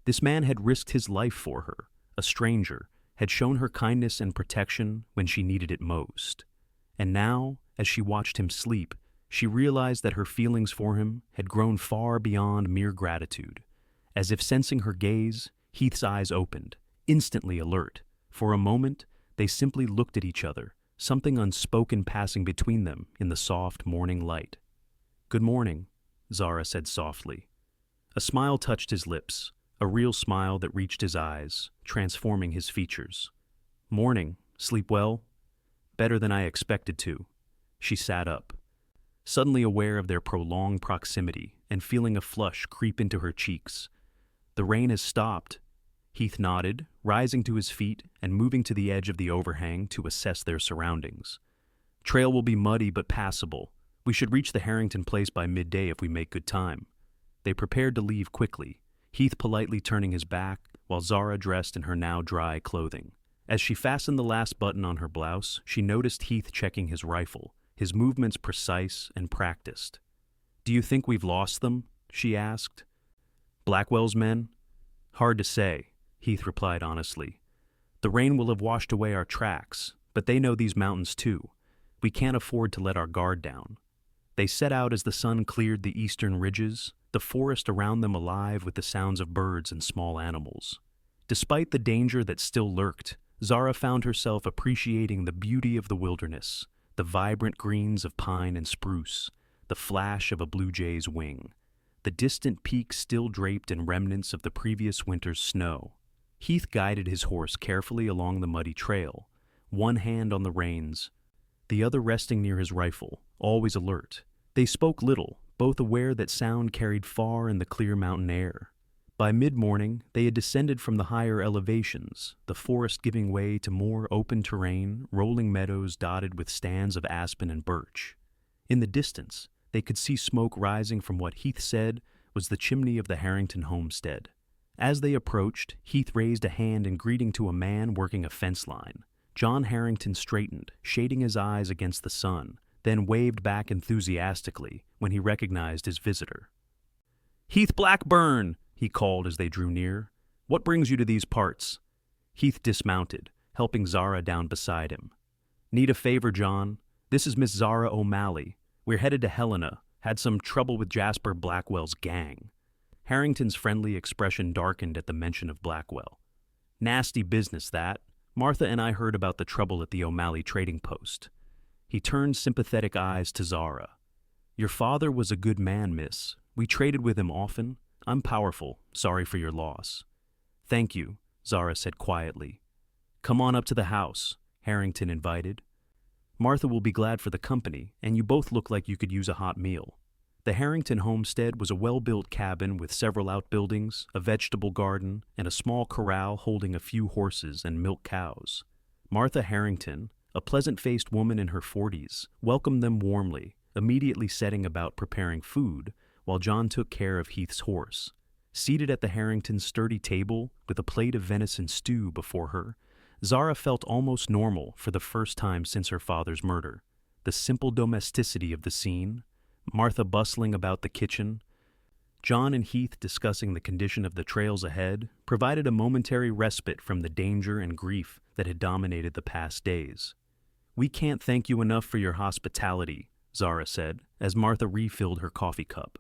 A: This man had risked his life for her, a stranger, had shown her kindness and protection when she needed it most. And now, as she watched him sleep, she realized that her feelings for him had grown far beyond mere gratitude. As if sensing her gaze, Heath's eyes opened, instantly alert. For a moment, they simply looked at each other, something unspoken passing between them in the soft morning light. "Good morning," Zara said softly. A smile touched his lips, a real smile that reached his eyes, transforming his features. "Morning. Sleep well?" "Better than I expected to." She sat up, suddenly aware of their prolonged proximity and feeling a flush creep into her cheeks. "The rain has stopped." Heath nodded, rising to his feet and moving to the edge of the overhang to assess their surroundings. "Trail will be muddy but passable. We should reach the Harrington place by midday if we make good time." They prepared to leave quickly, Heath politely turning his back while Zara dressed in her now dry clothing. As she fastened the last button on her blouse, she noticed Heath checking his rifle, his movements precise and practiced. "Do you think we've lost them?" she asked. "Blackwell's men?" "Hard to say," Heath replied honestly. "The rain will have washed away our tracks, but they know these mountains too. We can't afford to let our guard down." They set out as the sun cleared the eastern ridges, the forest around them alive with the sounds of birds and small animals. Despite the danger that still lurked, Zara found herself appreciating the beauty of the wilderness, the vibrant greens of pine and spruce, the flash of a blue jay's wing, the distant peaks still draped in remnants of the previous winter's snow. Heath guided his horse carefully along the muddy trail, one hand on the reins, the other resting near his rifle, always alert. They spoke little, both aware that sound carried far in the clear mountain air. By mid-morning, they had descended from the higher elevations, the forest giving way to more open terrain, rolling meadows dotted with stands of aspen and birch. In the distance, they could see smoke rising from what Heath said was the chimney of the Harrington homestead. As they approached, Heath raised a hand in greeting to a man working a fence line. John Harrington straightened, shading his eyes against the sun, then waved back enthusiastically when he recognized his visitor. "Heath Blackburn!" he called as they drew near. "What brings you to these parts?" Heath dismounted, helping Zara down beside him. "Need a favor, John? This is Miss Zara O'Malley. We're headed to Helena. Had some trouble with Jasper Blackwell's gang." Harrington's friendly expression darkened at the mention of Blackwell. "Nasty business, that. Martha and I heard about the trouble at the O'Malley trading post." He turned sympathetic eyes to Zara. "Your father was a good man, miss. We traded with him often. I'm powerful. Sorry for your loss." "Thank you," Zara said quietly. "Come on up to the house," Harrington invited. "Martha will be glad for the company, and you both look like you could use a hot meal." The Harrington homestead was a well-built cabin with several outbuildings, a vegetable garden, and a small corral holding a few horses and milk cows. Martha Harrington, a pleasant-faced woman in her 40s, welcomed them warmly, immediately setting about preparing food, while John took care of Heath's horse. Seated at the Harrington's sturdy table, with a plate of venison stew before her, Zara felt almost normal for the first time since her father's murder. The simple domesticity of the scene, Martha bustling about the kitchen, John and Heath discussing the condition of the trails ahead, provided a momentary respite from the danger and grief that had dominated the past days. "We can't thank you enough for your hospitality," Zara said, as Martha refilled her coffee cup.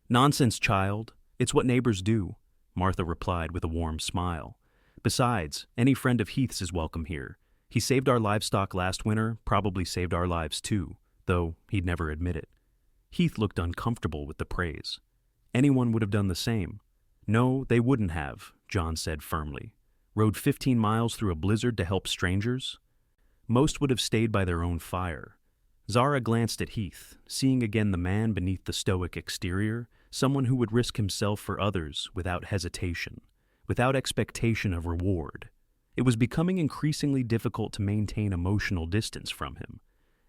A: "Nonsense, child. It's what neighbors do," Martha replied with a warm smile. "Besides, any friend of Heath's is welcome here. He saved our livestock last winter, probably saved our lives too, though he'd never admit it." Heath looked uncomfortable with the praise. "Anyone would have done the same." "No, they wouldn't have," John said firmly. "Rode 15 miles through a blizzard to help strangers? Most would have stayed by their own fire." Zara glanced at Heath, seeing again the man beneath the stoic exterior, someone who would risk himself for others without hesitation, without expectation of reward. It was becoming increasingly difficult to maintain emotional distance from him.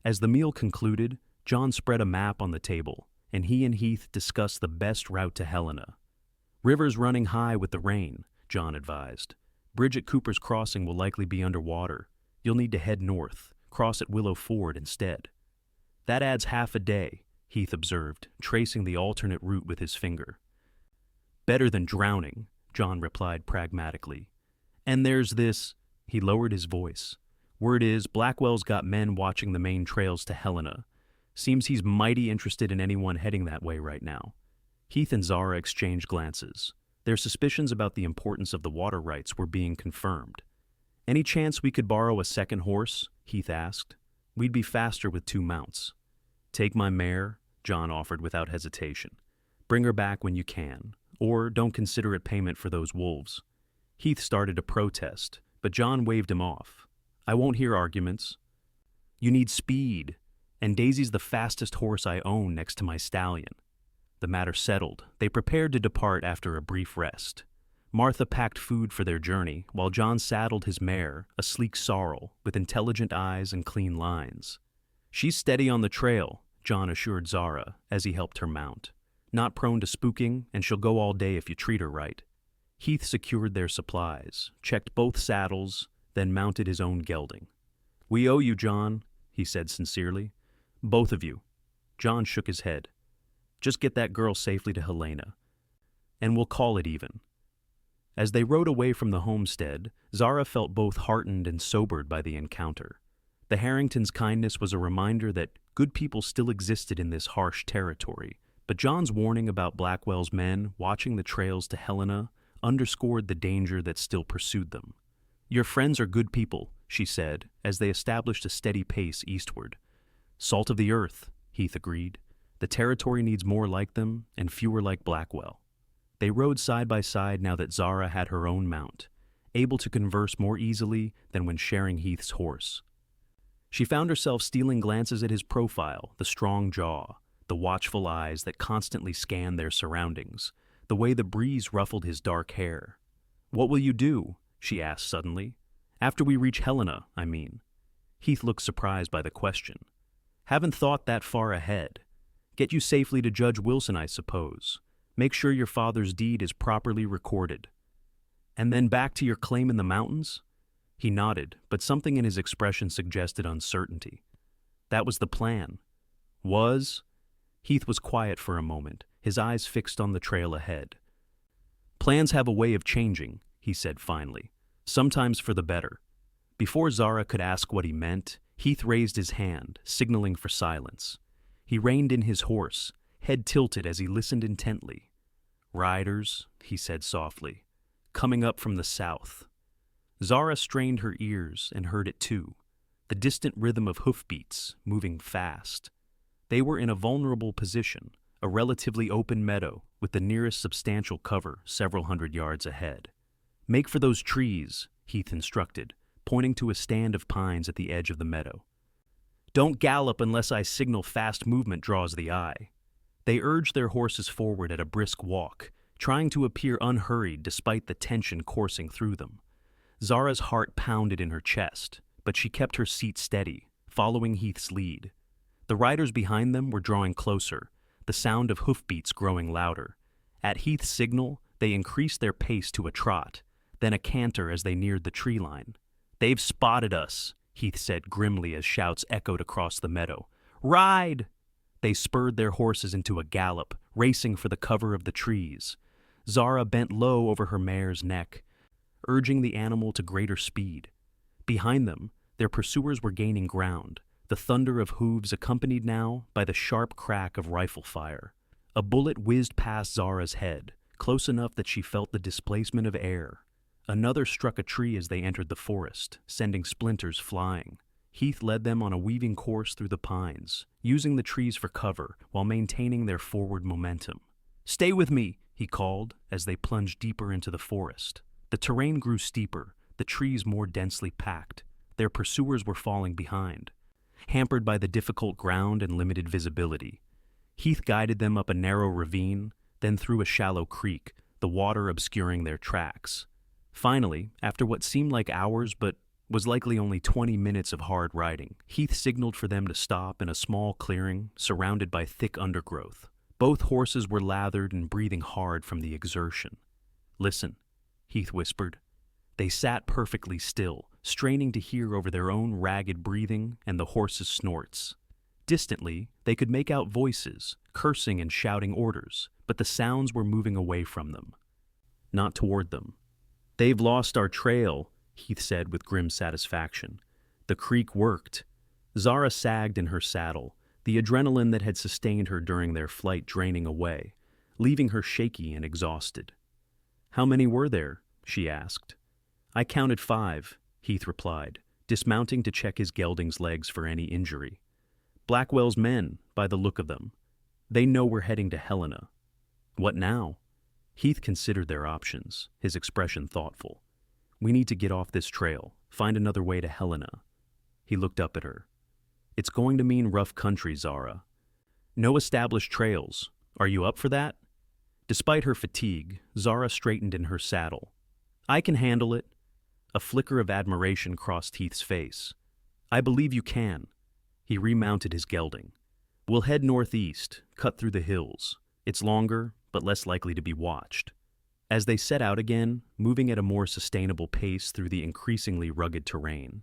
A: As the meal concluded, John spread a map on the table, and he and Heath discussed the best route to Helena. "River's running high with the rain," John advised. "Bridge at Cooper's Crossing will likely be underwater. You'll need to head north, cross at Willow Ford instead." "That adds half a day," Heath observed, tracing the alternate route with his finger. "Better than drowning," John replied pragmatically. "And there's this," he lowered his voice. "Word is, Blackwell's got men watching the main trails to Helena. Seems he's mighty interested in anyone heading that way right now." Heath and Zara exchanged glances. Their suspicions about the importance of the water rights were being confirmed. "Any chance we could borrow a second horse?" Heath asked. "We'd be faster with 2 mounts." "Take my mare," John offered without hesitation. "Bring her back when you can, or don't consider it payment for those wolves." Heath started to protest, but John waved him off. "I won't hear arguments. You need speed, and Daisy's the fastest horse I own next to my stallion." The matter settled, they prepared to depart after a brief rest. Martha packed food for their journey, while John saddled his mare, a sleek sorrel, with intelligent eyes and clean lines. "She's steady on the trail," John assured Zara, as he helped her mount. "Not prone to spooking, and she'll go all day if you treat her right." Heath secured their supplies, checked both saddles, then mounted his own gelding. "We owe you, John," he said sincerely. "Both of you." John shook his head. "Just get that girl safely to Helena, and we'll call it even." As they rode away from the homestead, Zara felt both heartened and sobered by the encounter. The Harringtons' kindness was a reminder that good people still existed in this harsh territory, but John's warning about Blackwell's men watching the trails to Helena underscored the danger that still pursued them. "Your friends are good people," she said, as they established a steady pace eastward. "Salt of the earth," Heath agreed. "The territory needs more like them and fewer like Blackwell." They rode side by side now that Zara had her own mount, able to converse more easily than when sharing Heath's horse. She found herself stealing glances at his profile, the strong jaw, the watchful eyes that constantly scanned their surroundings, the way the breeze ruffled his dark hair. "What will you do?" she asked suddenly. "After we reach Helena, I mean." Heath looked surprised by the question. "Haven't thought that far ahead. Get you safely to Judge Wilson, I suppose. Make sure your father's deed is properly recorded. And then back to your claim in the mountains?" He nodded, but something in his expression suggested uncertainty. "That was the plan." "Was?" Heath was quiet for a moment, his eyes fixed on the trail ahead. "Plans have a way of changing," he said finally, "sometimes for the better." Before Zara could ask what he meant, Heath raised his hand, signaling for silence. He reined in his horse, head tilted as he listened intently. "Riders," he said softly, "coming up from the south." Zara strained her ears and heard it too, the distant rhythm of hoofbeats, moving fast. They were in a vulnerable position, a relatively open meadow, with the nearest substantial cover several hundred yards ahead. "Make for those trees," Heath instructed, pointing to a stand of pines at the edge of the meadow. "Don't gallop unless I signal fast movement draws the eye." They urged their horses forward at a brisk walk, trying to appear unhurried despite the tension coursing through them. Zara's heart pounded in her chest, but she kept her seat steady, following Heath's lead. The riders behind them were drawing closer, the sound of hoofbeats growing louder. At Heath's signal, they increased their pace to a trot, then a canter as they neared the tree line. "They've spotted us," Heath said grimly as shouts echoed across the meadow. "Ride!" They spurred their horses into a gallop, racing for the cover of the trees. Zara bent low over her mare's neck, urging the animal to greater speed. Behind them, Their pursuers were gaining ground, the thunder of hooves accompanied now by the sharp crack of rifle fire. A bullet whizzed past Zara's head, close enough that she felt the displacement of air. Another struck a tree as they entered the forest, sending splinters flying. Heath led them on a weaving course through the pines, using the trees for cover while maintaining their forward momentum. "Stay with me," he called as they plunged deeper into the forest. The terrain grew steeper, the trees more densely packed. Their pursuers were falling behind, hampered by the difficult ground and limited visibility. Heath guided them up a narrow ravine, then through a shallow creek, the water obscuring their tracks. Finally, after what seemed like hours but was likely only 20 minutes of hard riding, Heath signaled for them to stop in a small clearing surrounded by thick undergrowth. Both horses were lathered and breathing hard from the exertion. "Listen," Heath whispered. They sat perfectly still, straining to hear over their own ragged breathing and the horses' snorts. Distantly, they could make out voices, cursing and shouting orders, but the sounds were moving away from them, not toward them. "They've lost our trail," Heath said with grim satisfaction. The creek worked. Zara sagged in her saddle, the adrenaline that had sustained her during their flight draining away, leaving her shaky and exhausted. "How many were there?" she asked. "I counted 5, Heath replied, dismounting to check his gelding's legs for any injury. "Blackwell's men, by the look of them. They know we're heading to Helena." "What now?" Heath considered their options, his expression thoughtful. "We need to get off this trail, find another way to Helena." He looked up at her. "It's going to mean rough country, Zara. No established trails. Are you up for that?" Despite her fatigue, Zara straightened in her saddle. "I can handle it." A flicker of admiration crossed Heath's face. "I believe you can." He remounted his gelding. "We'll head northeast, cut through the hills. It's longer, but less likely to be watched." As they set out again, moving at a more sustainable pace through the increasingly rugged terrain,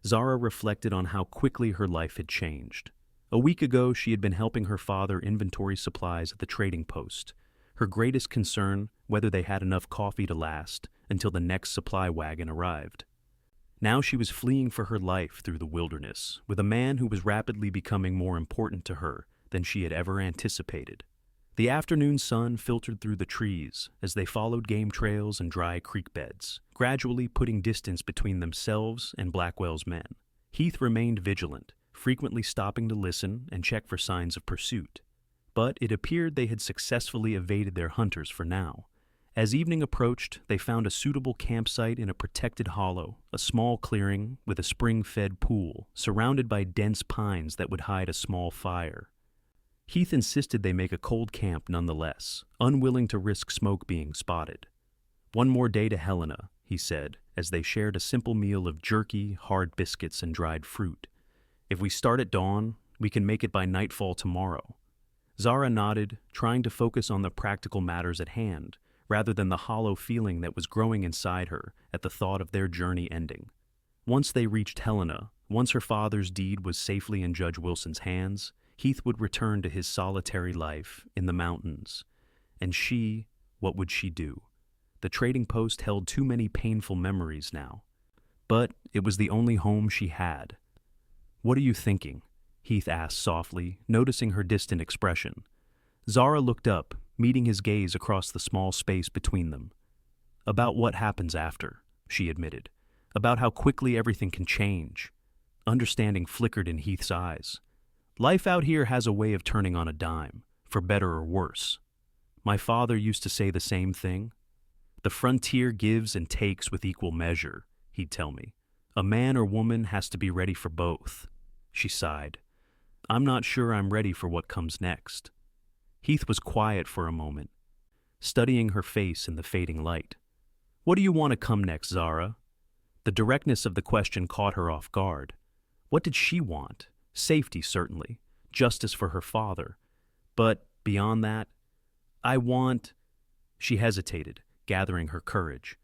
A: Zara reflected on how quickly her life had changed. A week ago, she had been helping her father inventory supplies at the trading post, her greatest concern whether they had enough coffee to last until the next supply wagon arrived. Now she was fleeing for her life through the wilderness, with a man who was rapidly becoming more important to her than she had ever anticipated. The afternoon sun filtered through the trees as they followed game trails and dry creek beds, gradually putting distance between themselves and Blackwell's men. Heath remained vigilant, frequently stopping to listen and check for signs of pursuit. But it appeared they had successfully evaded their hunters for now. As evening approached, they found a suitable campsite in a protected hollow, a small clearing with a spring-fed pool, surrounded by dense pines that would hide a small fire. Heath insisted they make a cold camp nonetheless, unwilling to risk smoke being spotted. "One more day to Helena," he said, as they shared a simple meal of jerky, hard biscuits, and dried fruit. "If we start at dawn, we can make it by nightfall tomorrow." Zara nodded, trying to focus on the practical matters at hand, rather than the hollow feeling that was growing inside her at the thought of their journey ending. Once they reached Helena, once her father's deed was safely in Judge Wilson's hands, Heath would return to his solitary life in the mountains. And she, what would she do? The trading post held too many painful memories now. But it was the only home she had. "What are you thinking?" Heath asked softly, noticing her distant expression. Zara looked up, meeting his gaze across the small space between them. "About what happens after," she admitted. "About how quickly everything can change." Understanding flickered in Heath's eyes. "Life out here has a way of turning on a dime, for better or worse. My father used to say the same thing. The frontier gives and takes with equal measure, he'd tell me. A man or woman has to be ready for both." She sighed. "I'm not sure I'm ready for what comes next." Heath was quiet for a moment, studying her face in the fading light. "What do you want to come next, Zara?" The directness of the question caught her off guard. What did she want? Safety, certainly. Justice for her father. But beyond that, "I want—" She hesitated, gathering her courage.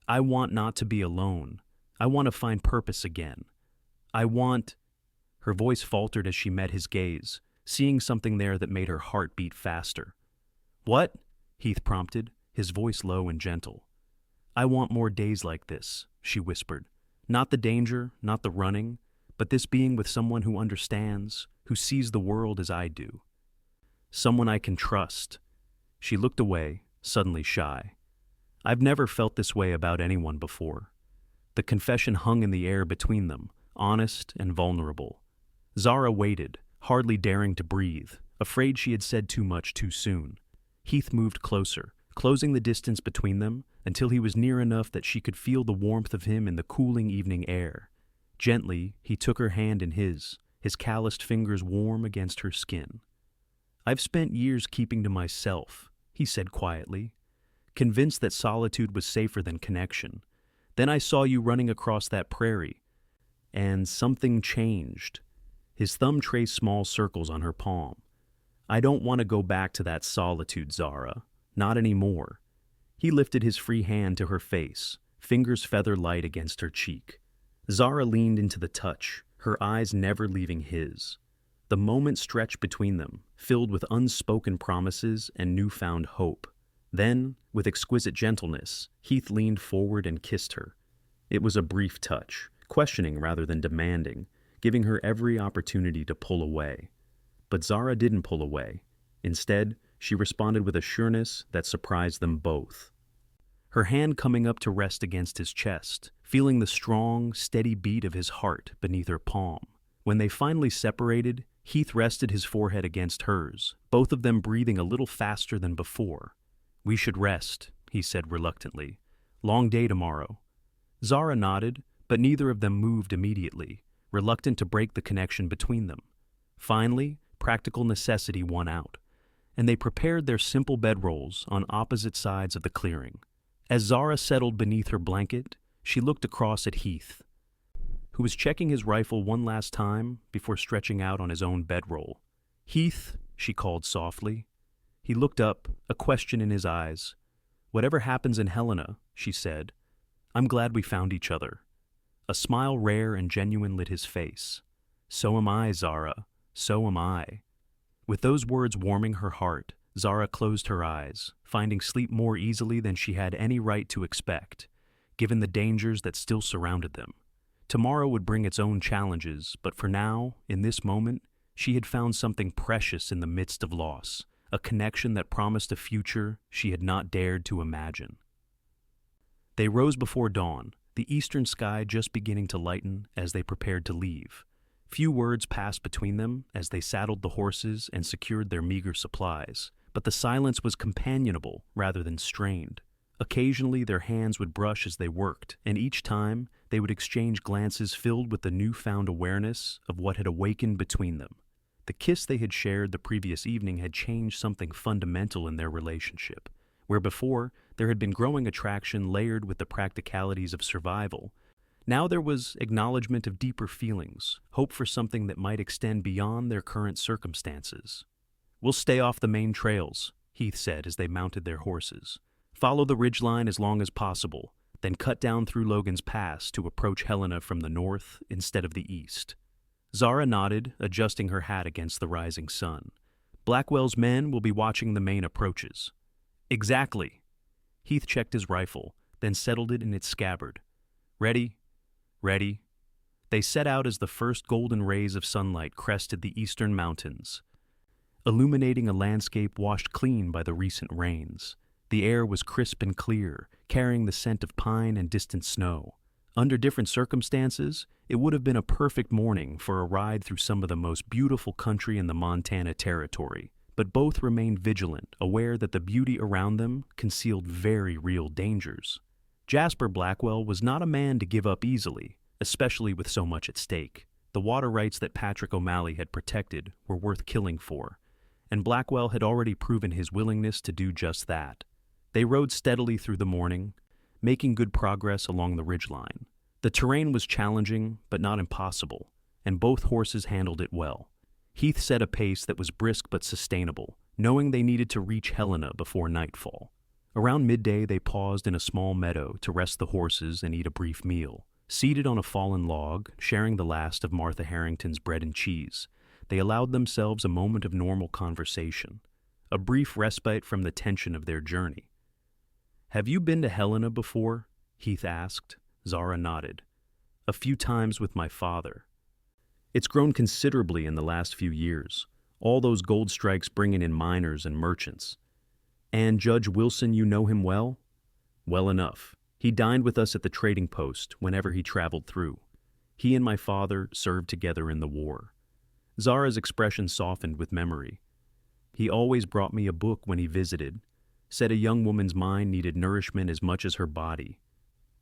A: "I want not to be alone. I want to find purpose again. I want—" Her voice faltered as she met his gaze, seeing something there that made her heart beat faster. "What?" Heath prompted, his voice low and gentle. "I want more days like this," she whispered. Not the danger, not the running, but this being with someone who understands, who sees the world as I do. Someone I can trust. She looked away, suddenly shy. I've never felt this way about anyone before. The confession hung in the air between them, honest and vulnerable. Zara waited, hardly daring to breathe, afraid she had said too much too soon. Heath moved closer, closing the distance between them until he was near enough that she could feel the warmth of him in the cooling evening air. Gently, he took her hand in his calloused fingers warm against her skin. I've spent years keeping to myself, he said quietly, convinced that solitude was safer than connection. Then I saw you running across that prairie, and something changed. His thumb traced small circles on her palm. I don't want to go back to that solitude, Zara. Not anymore. He lifted his free hand to her face, fingers feather light against her cheek. Zara leaned into the touch, her eyes never leaving his. The moment stretched between them, filled with unspoken promises and newfound hope. Then, with exquisite gentleness, Heath leaned forward and kissed her. It was a brief touch, questioning rather than demanding, giving her every opportunity to pull away. But Zara didn't pull away. Instead, she responded with a sureness that surprised them both. Her hand coming up to rest against his chest, feeling the strong, steady beat of his heart beneath her palm. When they finally separated, Heath rested his forehead against hers, both of them breathing a little faster than before. We should rest, he said reluctantly. Long day tomorrow. Zara nodded, but neither of them moved immediately, reluctant to break the connection between them. Finally, practical necessity won out, and they prepared their simple bedrolls on opposite sides of the clearing. As Zara settled beneath her blanket, she looked across at Heath, who was checking his rifle one last time before stretching out on his own bedroll. Heath, she called softly. He looked up, a question in his eyes. Whatever happens in Helena, she said, I'm glad we found each other. A smile rare and genuine lit his face. So am I, Zara. So am I. With those words warming her heart, Zara closed her eyes, finding sleep more easily than she had any right to expect, given the dangers that still surrounded them. Tomorrow would bring its own challenges, but for now, in this moment, she had found something precious in the midst of loss, a connection that promised a future she had not dared to imagine. They rose before dawn, the eastern sky just beginning to lighten as they prepared to leave. Few words passed between them as they saddled the horses and secured their meager supplies, but the silence was companionable rather than strained. Occasionally their hands would brush as they worked, and each time they would exchange glances filled with the newfound awareness of what had awakened between them. The kiss they had shared the previous evening had changed something fundamental in their relationship. Where before there had been growing attraction layered with the practicalities of survival, now there was acknowledgement of deeper feelings, hope for something that might extend beyond their current circumstances. We'll stay off the main trails, Heath said as they mounted their horses. Follow the ridgeline as long as possible, then cut down through Logan's Pass to approach Helena from the north instead of the east. Zara nodded, adjusting her hat against the rising sun. Blackwell's men will be watching the main approaches. Exactly. Heath checked his rifle, then settled it in its scabbard. Ready? Ready. They set out as the first golden rays of sunlight crested the eastern mountains, illuminating a landscape washed clean by the recent rains. The air was crisp and clear, carrying the scent of pine and distant snow. Under different circumstances, it would have been a perfect morning for a ride through some of the most beautiful country in the Montana Territory, but both remained vigilant, aware that the beauty around them concealed very real dangers. Jasper Blackwell was not a man to give up easily, especially with so much at stake. The water rights that Patrick O'Malley had protected were worth killing for, and Blackwell had already proven his willingness to do just that. They rode steadily through the morning, making good progress along the ridgeline. The terrain was challenging, but not impossible, and both horses handled it well. Heath set a pace that was brisk but sustainable, knowing they needed to reach Helena before nightfall. Around midday, they paused in a small meadow to rest the horses and eat a brief meal. Seated on a fallen log, sharing the last of Martha Harrington's bread and cheese, they allowed themselves a moment of normal conversation, a brief respite from the tension of their journey. Have you been to Helena before? Heath asked. Zara nodded. A few times with my father. It's grown considerably in the last few years. All those gold strikes bringing in miners and merchants. And Judge Wilson, you know him well? Well enough. He dined with us at the trading post whenever he traveled through. He and my father served together in the war. Zara's expression softened with memory. He always brought me a book when he visited, said a young woman's mind needed nourishment as much as her body.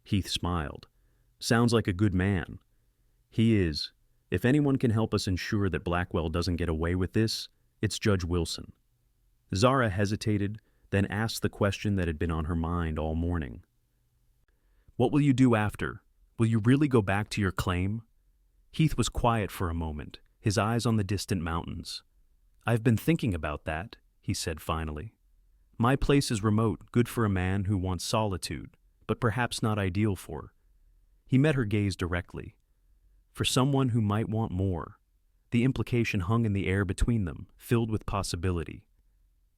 A: Heath smiled. Sounds like a good man. He is. If anyone can help us ensure that Blackwell doesn't get away with this, it's Judge Wilson. Zara hesitated, then asked the question that had been on her mind all morning. What will you do after? Will you really go back to your claim? Heath was quiet for a moment, his eyes on the distant mountains. I've been thinking about that, he said finally. My place is remote, good for a man who wants solitude, but perhaps not ideal for. He met her gaze directly. For someone who might want more. The implication hung in the air between them, filled with possibility.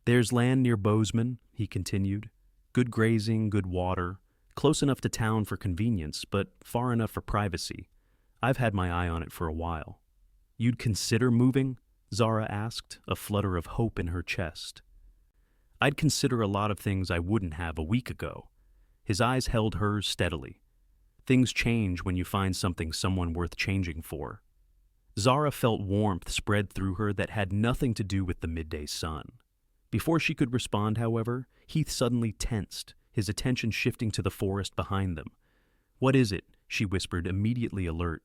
A: There's land near Bozeman, he continued. Good grazing, good water, close enough to town for convenience, but far enough for privacy. I've had my eye on it for a while. You'd consider moving? Zara asked, a flutter of hope in her chest. I'd consider a lot of things I wouldn't have a week ago. His eyes held hers steadily. Things change when you find someone worth changing for. Zara felt warmth spread through her that had nothing to do with the midday sun. Before she could respond, however, Heath suddenly tensed, his attention shifting to the forest behind them. What is it? She whispered, immediately alert.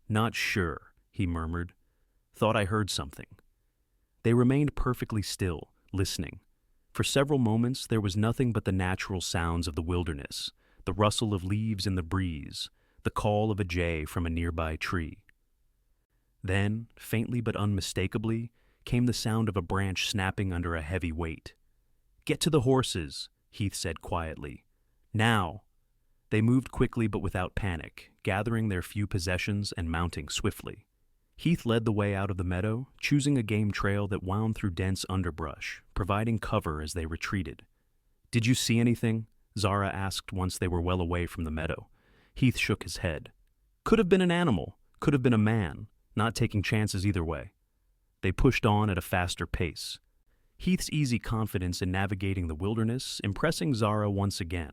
A: Not sure, he murmured. Thought I heard something. They remained perfectly still, listening. For several moments there was nothing but the natural sounds of the wilderness, the rustle of leaves in the breeze, the call of a jay from a nearby tree. Then, faintly but unmistakably, came the sound of a branch snapping under a heavy weight. Get to the horses, Heath said quietly. Now. They moved quickly but without panic, gathering their few possessions and mounting swiftly. Heath led the way out of the meadow, choosing a game trail that wound through dense underbrush, providing cover as they retreated. Did you see anything? Zara asked once they were well away from the meadow. Heath shook his head. Could have been an animal, could have been a man, not taking chances either way. They pushed on at a faster pace. Heath's easy confidence in navigating the wilderness impressing Zara once again.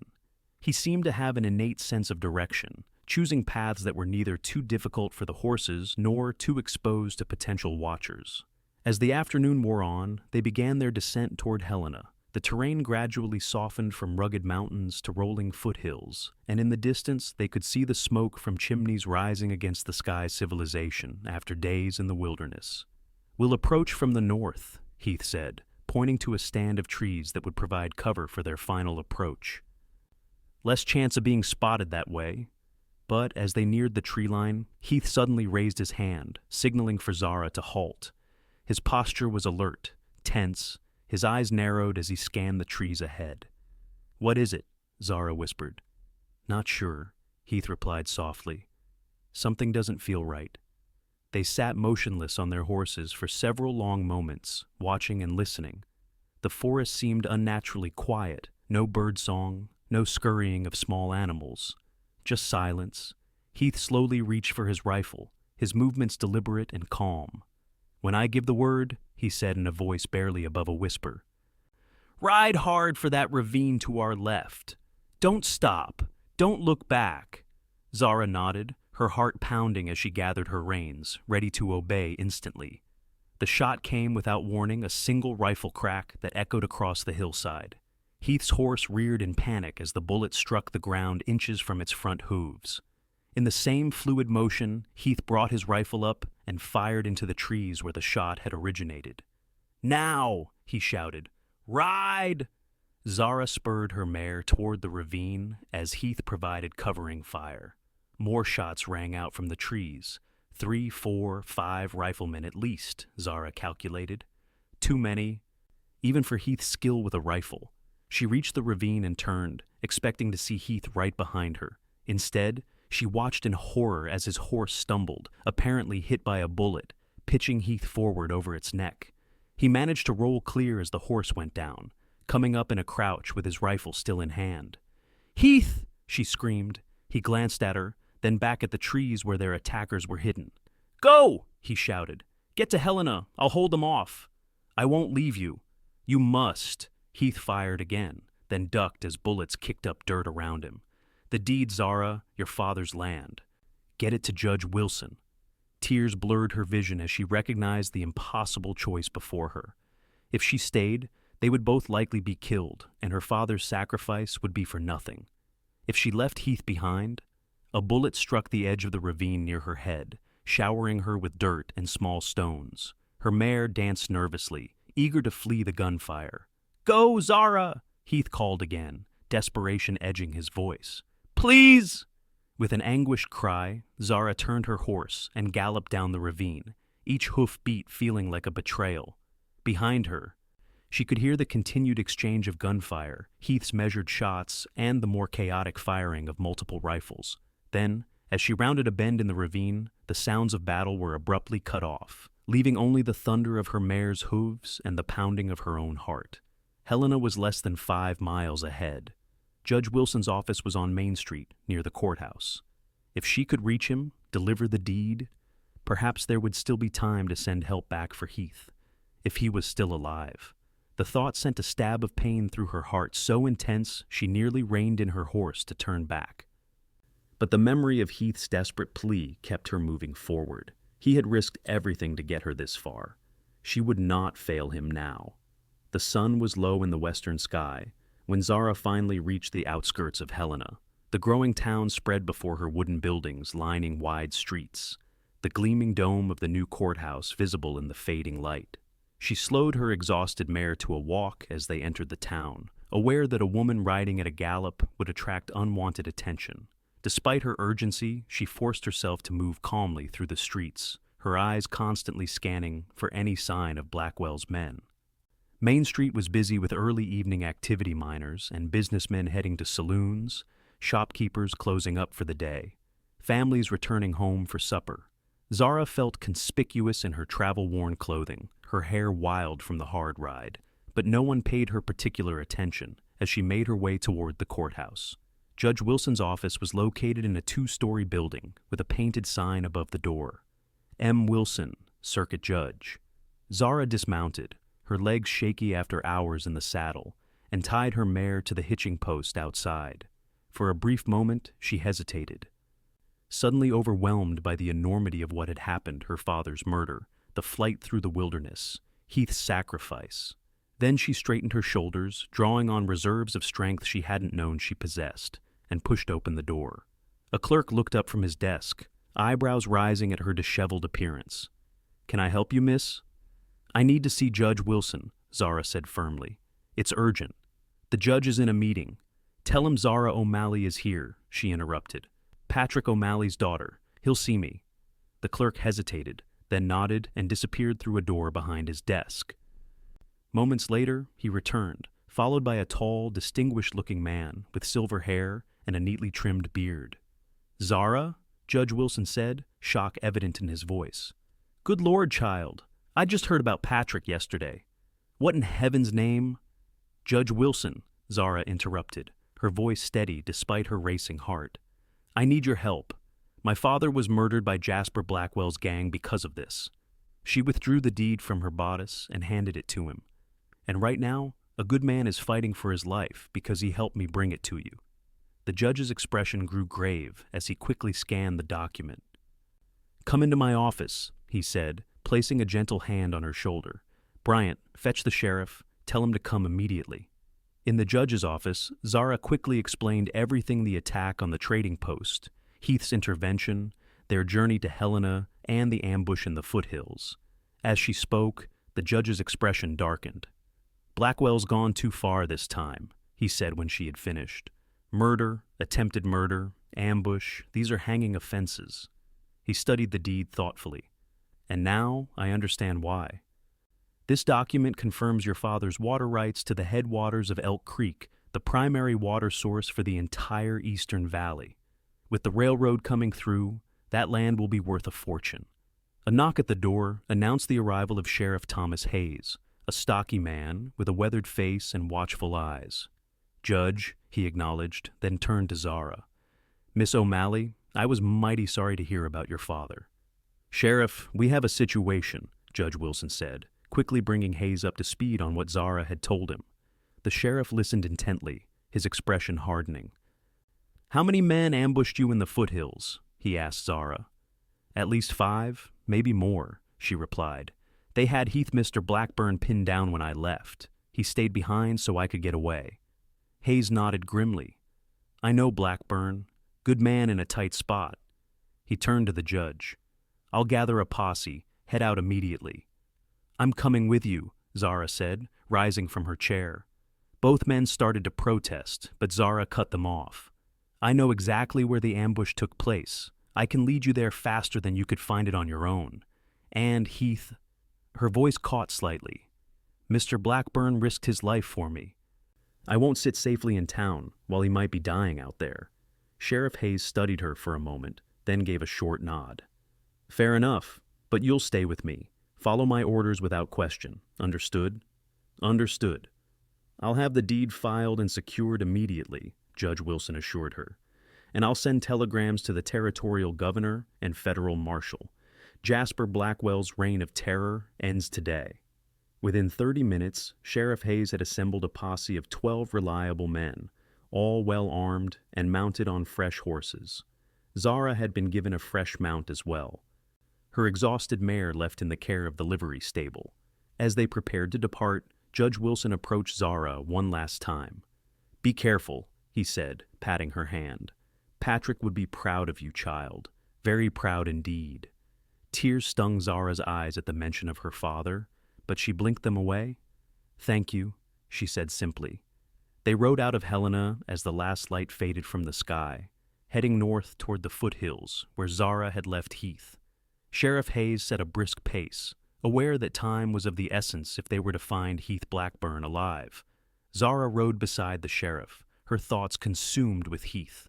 A: He seemed to have an innate sense of direction, choosing paths that were neither too difficult for the horses nor too exposed to potential watchers. As the afternoon wore on, they began their descent toward Helena. The terrain gradually softened from rugged mountains to rolling foothills, and in the distance they could see the smoke from chimneys rising against the sky civilization after days in the wilderness. We'll approach from the north, Heath said, pointing to a stand of trees that would provide cover for their final approach. Less chance of being spotted that way. But as they neared the tree line, Heath suddenly raised his hand, signaling for Zara to halt. His posture was alert, tense, his eyes narrowed as he scanned the trees ahead. What is it? Zara whispered. Not sure, Heath replied softly. Something doesn't feel right. They sat motionless on their horses for several long moments, watching and listening. The forest seemed unnaturally quiet, no birdsong, no scurrying of small animals. Just silence. Heath slowly reached for his rifle, his movements deliberate and calm. When I give the word, he said in a voice barely above a whisper. Ride hard for that ravine to our left. Don't stop. Don't look back. Zara nodded, her heart pounding as she gathered her reins, ready to obey instantly. The shot came without warning, a single rifle crack that echoed across the hillside. Heath's horse reared in panic as the bullet struck the ground inches from its front hooves. In the same fluid motion, Heath brought his rifle up and fired into the trees where the shot had originated. Now, he shouted. Ride! Zara spurred her mare toward the ravine as Heath provided covering fire. More shots rang out from the trees. 3, 4, 5 riflemen at least, Zara calculated. Too many, even for Heath's skill with a rifle. She reached the ravine and turned, expecting to see Heath right behind her. Instead, she watched in horror as his horse stumbled, apparently hit by a bullet, pitching Heath forward over its neck. He managed to roll clear as the horse went down, coming up in a crouch with his rifle still in hand. Heath! She screamed. He glanced at her, then back at the trees where their attackers were hidden. "Go!" he shouted. "Get to Helena. I'll hold them off." "I won't leave you." "You must." Heath fired again, then ducked as bullets kicked up dirt around him. "The deed, Zara, your father's land. Get it to Judge Wilson." Tears blurred her vision as she recognized the impossible choice before her. If she stayed, they would both likely be killed, and her father's sacrifice would be for nothing. If she left Heath behind, a bullet struck the edge of the ravine near her head, showering her with dirt and small stones. Her mare danced nervously, eager to flee the gunfire. "Go, Zara!" Heath called again, desperation edging his voice. "Please!" With an anguished cry, Zara turned her horse and galloped down the ravine, each hoof beat feeling like a betrayal. Behind her, she could hear the continued exchange of gunfire, Heath's measured shots, and the more chaotic firing of multiple rifles. Then, as she rounded a bend in the ravine, the sounds of battle were abruptly cut off, leaving only the thunder of her mare's hooves and the pounding of her own heart. Helena was less than 5 miles ahead. Judge Wilson's office was on Main Street, near the courthouse. If she could reach him, deliver the deed, perhaps there would still be time to send help back for Heath, if he was still alive. The thought sent a stab of pain through her heart so intense she nearly reined in her horse to turn back. But the memory of Heath's desperate plea kept her moving forward. He had risked everything to get her this far. She would not fail him now. The sun was low in the western sky when Zara finally reached the outskirts of Helena. The growing town spread before her, wooden buildings lining wide streets, the gleaming dome of the new courthouse visible in the fading light. She slowed her exhausted mare to a walk as they entered the town, aware that a woman riding at a gallop would attract unwanted attention. Despite her urgency, she forced herself to move calmly through the streets, her eyes constantly scanning for any sign of Blackwell's men. Main Street was busy with early evening activity miners and businessmen heading to saloons, shopkeepers closing up for the day, families returning home for supper. Zara felt conspicuous in her travel-worn clothing, her hair wild from the hard ride, but no one paid her particular attention as she made her way toward the courthouse. Judge Wilson's office was located in a 2-story building with a painted sign above the door. M. Wilson, Circuit Judge. Zara dismounted, her legs shaky after hours in the saddle, and tied her mare to the hitching post outside. For a brief moment, she hesitated. Suddenly overwhelmed by the enormity of what had happened, her father's murder, the flight through the wilderness, Heath's sacrifice. Then she straightened her shoulders, drawing on reserves of strength she hadn't known she possessed, and pushed open the door. A clerk looked up from his desk, eyebrows rising at her disheveled appearance. "Can I help you, miss?" "I need to see Judge Wilson," Zara said firmly. "It's urgent." "The judge is in a meeting." "Tell him Zara O'Malley is here," she interrupted. "Patrick O'Malley's daughter. He'll see me." The clerk hesitated, then nodded and disappeared through a door behind his desk. Moments later, he returned, followed by a tall, distinguished-looking man with silver hair and a neatly trimmed beard. "Zara?" Judge Wilson said, shock evident in his voice. "Good Lord, child. I just heard about Patrick yesterday. What in heaven's name—" "Judge Wilson," Zara interrupted, her voice steady despite her racing heart. "I need your help. My father was murdered by Jasper Blackwell's gang because of this." She withdrew the deed from her bodice and handed it to him. "And right now, a good man is fighting for his life because he helped me bring it to you." The judge's expression grew grave as he quickly scanned the document. "Come into my office," he said, placing a gentle hand on her shoulder. "Bryant, fetch the sheriff. Tell him to come immediately." In the judge's office, Zara quickly explained everything: the attack on the trading post, Heath's intervention, their journey to Helena, and the ambush in the foothills. As she spoke, the judge's expression darkened. "Blackwell's gone too far this time," he said when she had finished. "Murder, attempted murder, ambush, these are hanging offenses." He studied the deed thoughtfully. "And now I understand why. This document confirms your father's water rights to the headwaters of Elk Creek, the primary water source for the entire Eastern Valley. With the railroad coming through, that land will be worth a fortune." A knock at the door announced the arrival of Sheriff Thomas Hayes, a stocky man with a weathered face and watchful eyes. "Judge," he acknowledged, then turned to Zara. "Miss O'Malley, I was mighty sorry to hear about your father." "Sheriff, we have a situation," Judge Wilson said, quickly bringing Hayes up to speed on what Zara had told him. The sheriff listened intently, his expression hardening. "How many men ambushed you in the foothills?" he asked Zara. "At least 5, maybe more," she replied. "They had Mr. Blackburn pinned down when I left. He stayed behind so I could get away." Hayes nodded grimly. "I know Blackburn. Good man in a tight spot." He turned to the judge. "I'll gather a posse, head out immediately." "I'm coming with you," Zara said, rising from her chair. Both men started to protest, but Zara cut them off. "I know exactly where the ambush took place. I can lead you there faster than you could find it on your own. And Heath—" Her voice caught slightly. "Mr. Blackburn risked his life for me. I won't sit safely in town while he might be dying out there." Sheriff Hayes studied her for a moment, then gave a short nod. "Fair enough, but you'll stay with me. Follow my orders without question. Understood?" "Understood." "I'll have the deed filed and secured immediately," Judge Wilson assured her. "And I'll send telegrams to the territorial governor and federal marshal. Jasper Blackwell's reign of terror ends today." Within 30 minutes, Sheriff Hayes had assembled a posse of 12 reliable men, all well armed and mounted on fresh horses. Zara had been given a fresh mount as well. Her exhausted mare left in the care of the livery stable. As they prepared to depart, Judge Wilson approached Zara one last time. "Be careful," he said, patting her hand. "Patrick would be proud of you, child. Very proud indeed." Tears stung Zara's eyes at the mention of her father, but she blinked them away. "Thank you," she said simply. They rode out of Helena as the last light faded from the sky, heading north toward the foothills where Zara had left Heath. Sheriff Hayes set a brisk pace, aware that time was of the essence if they were to find Heath Blackburn alive. Zara rode beside the sheriff, her thoughts consumed with Heath.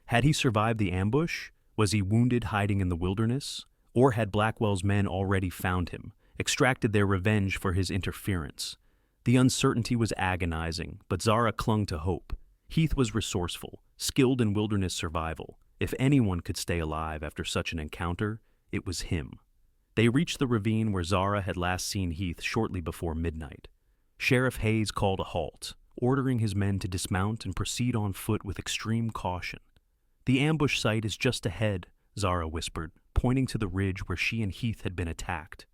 A: Had he survived the ambush? Was he wounded hiding in the wilderness? Or had Blackwell's men already found him, extracted their revenge for his interference? The uncertainty was agonizing, but Zara clung to hope. Heath was resourceful, skilled in wilderness survival. If anyone could stay alive after such an encounter, it was him. They reached the ravine where Zara had last seen Heath shortly before midnight. Sheriff Hayes called a halt, ordering his men to dismount and proceed on foot with extreme caution. "The ambush site is just ahead," Zara whispered, pointing to the ridge where she and Heath had been attacked.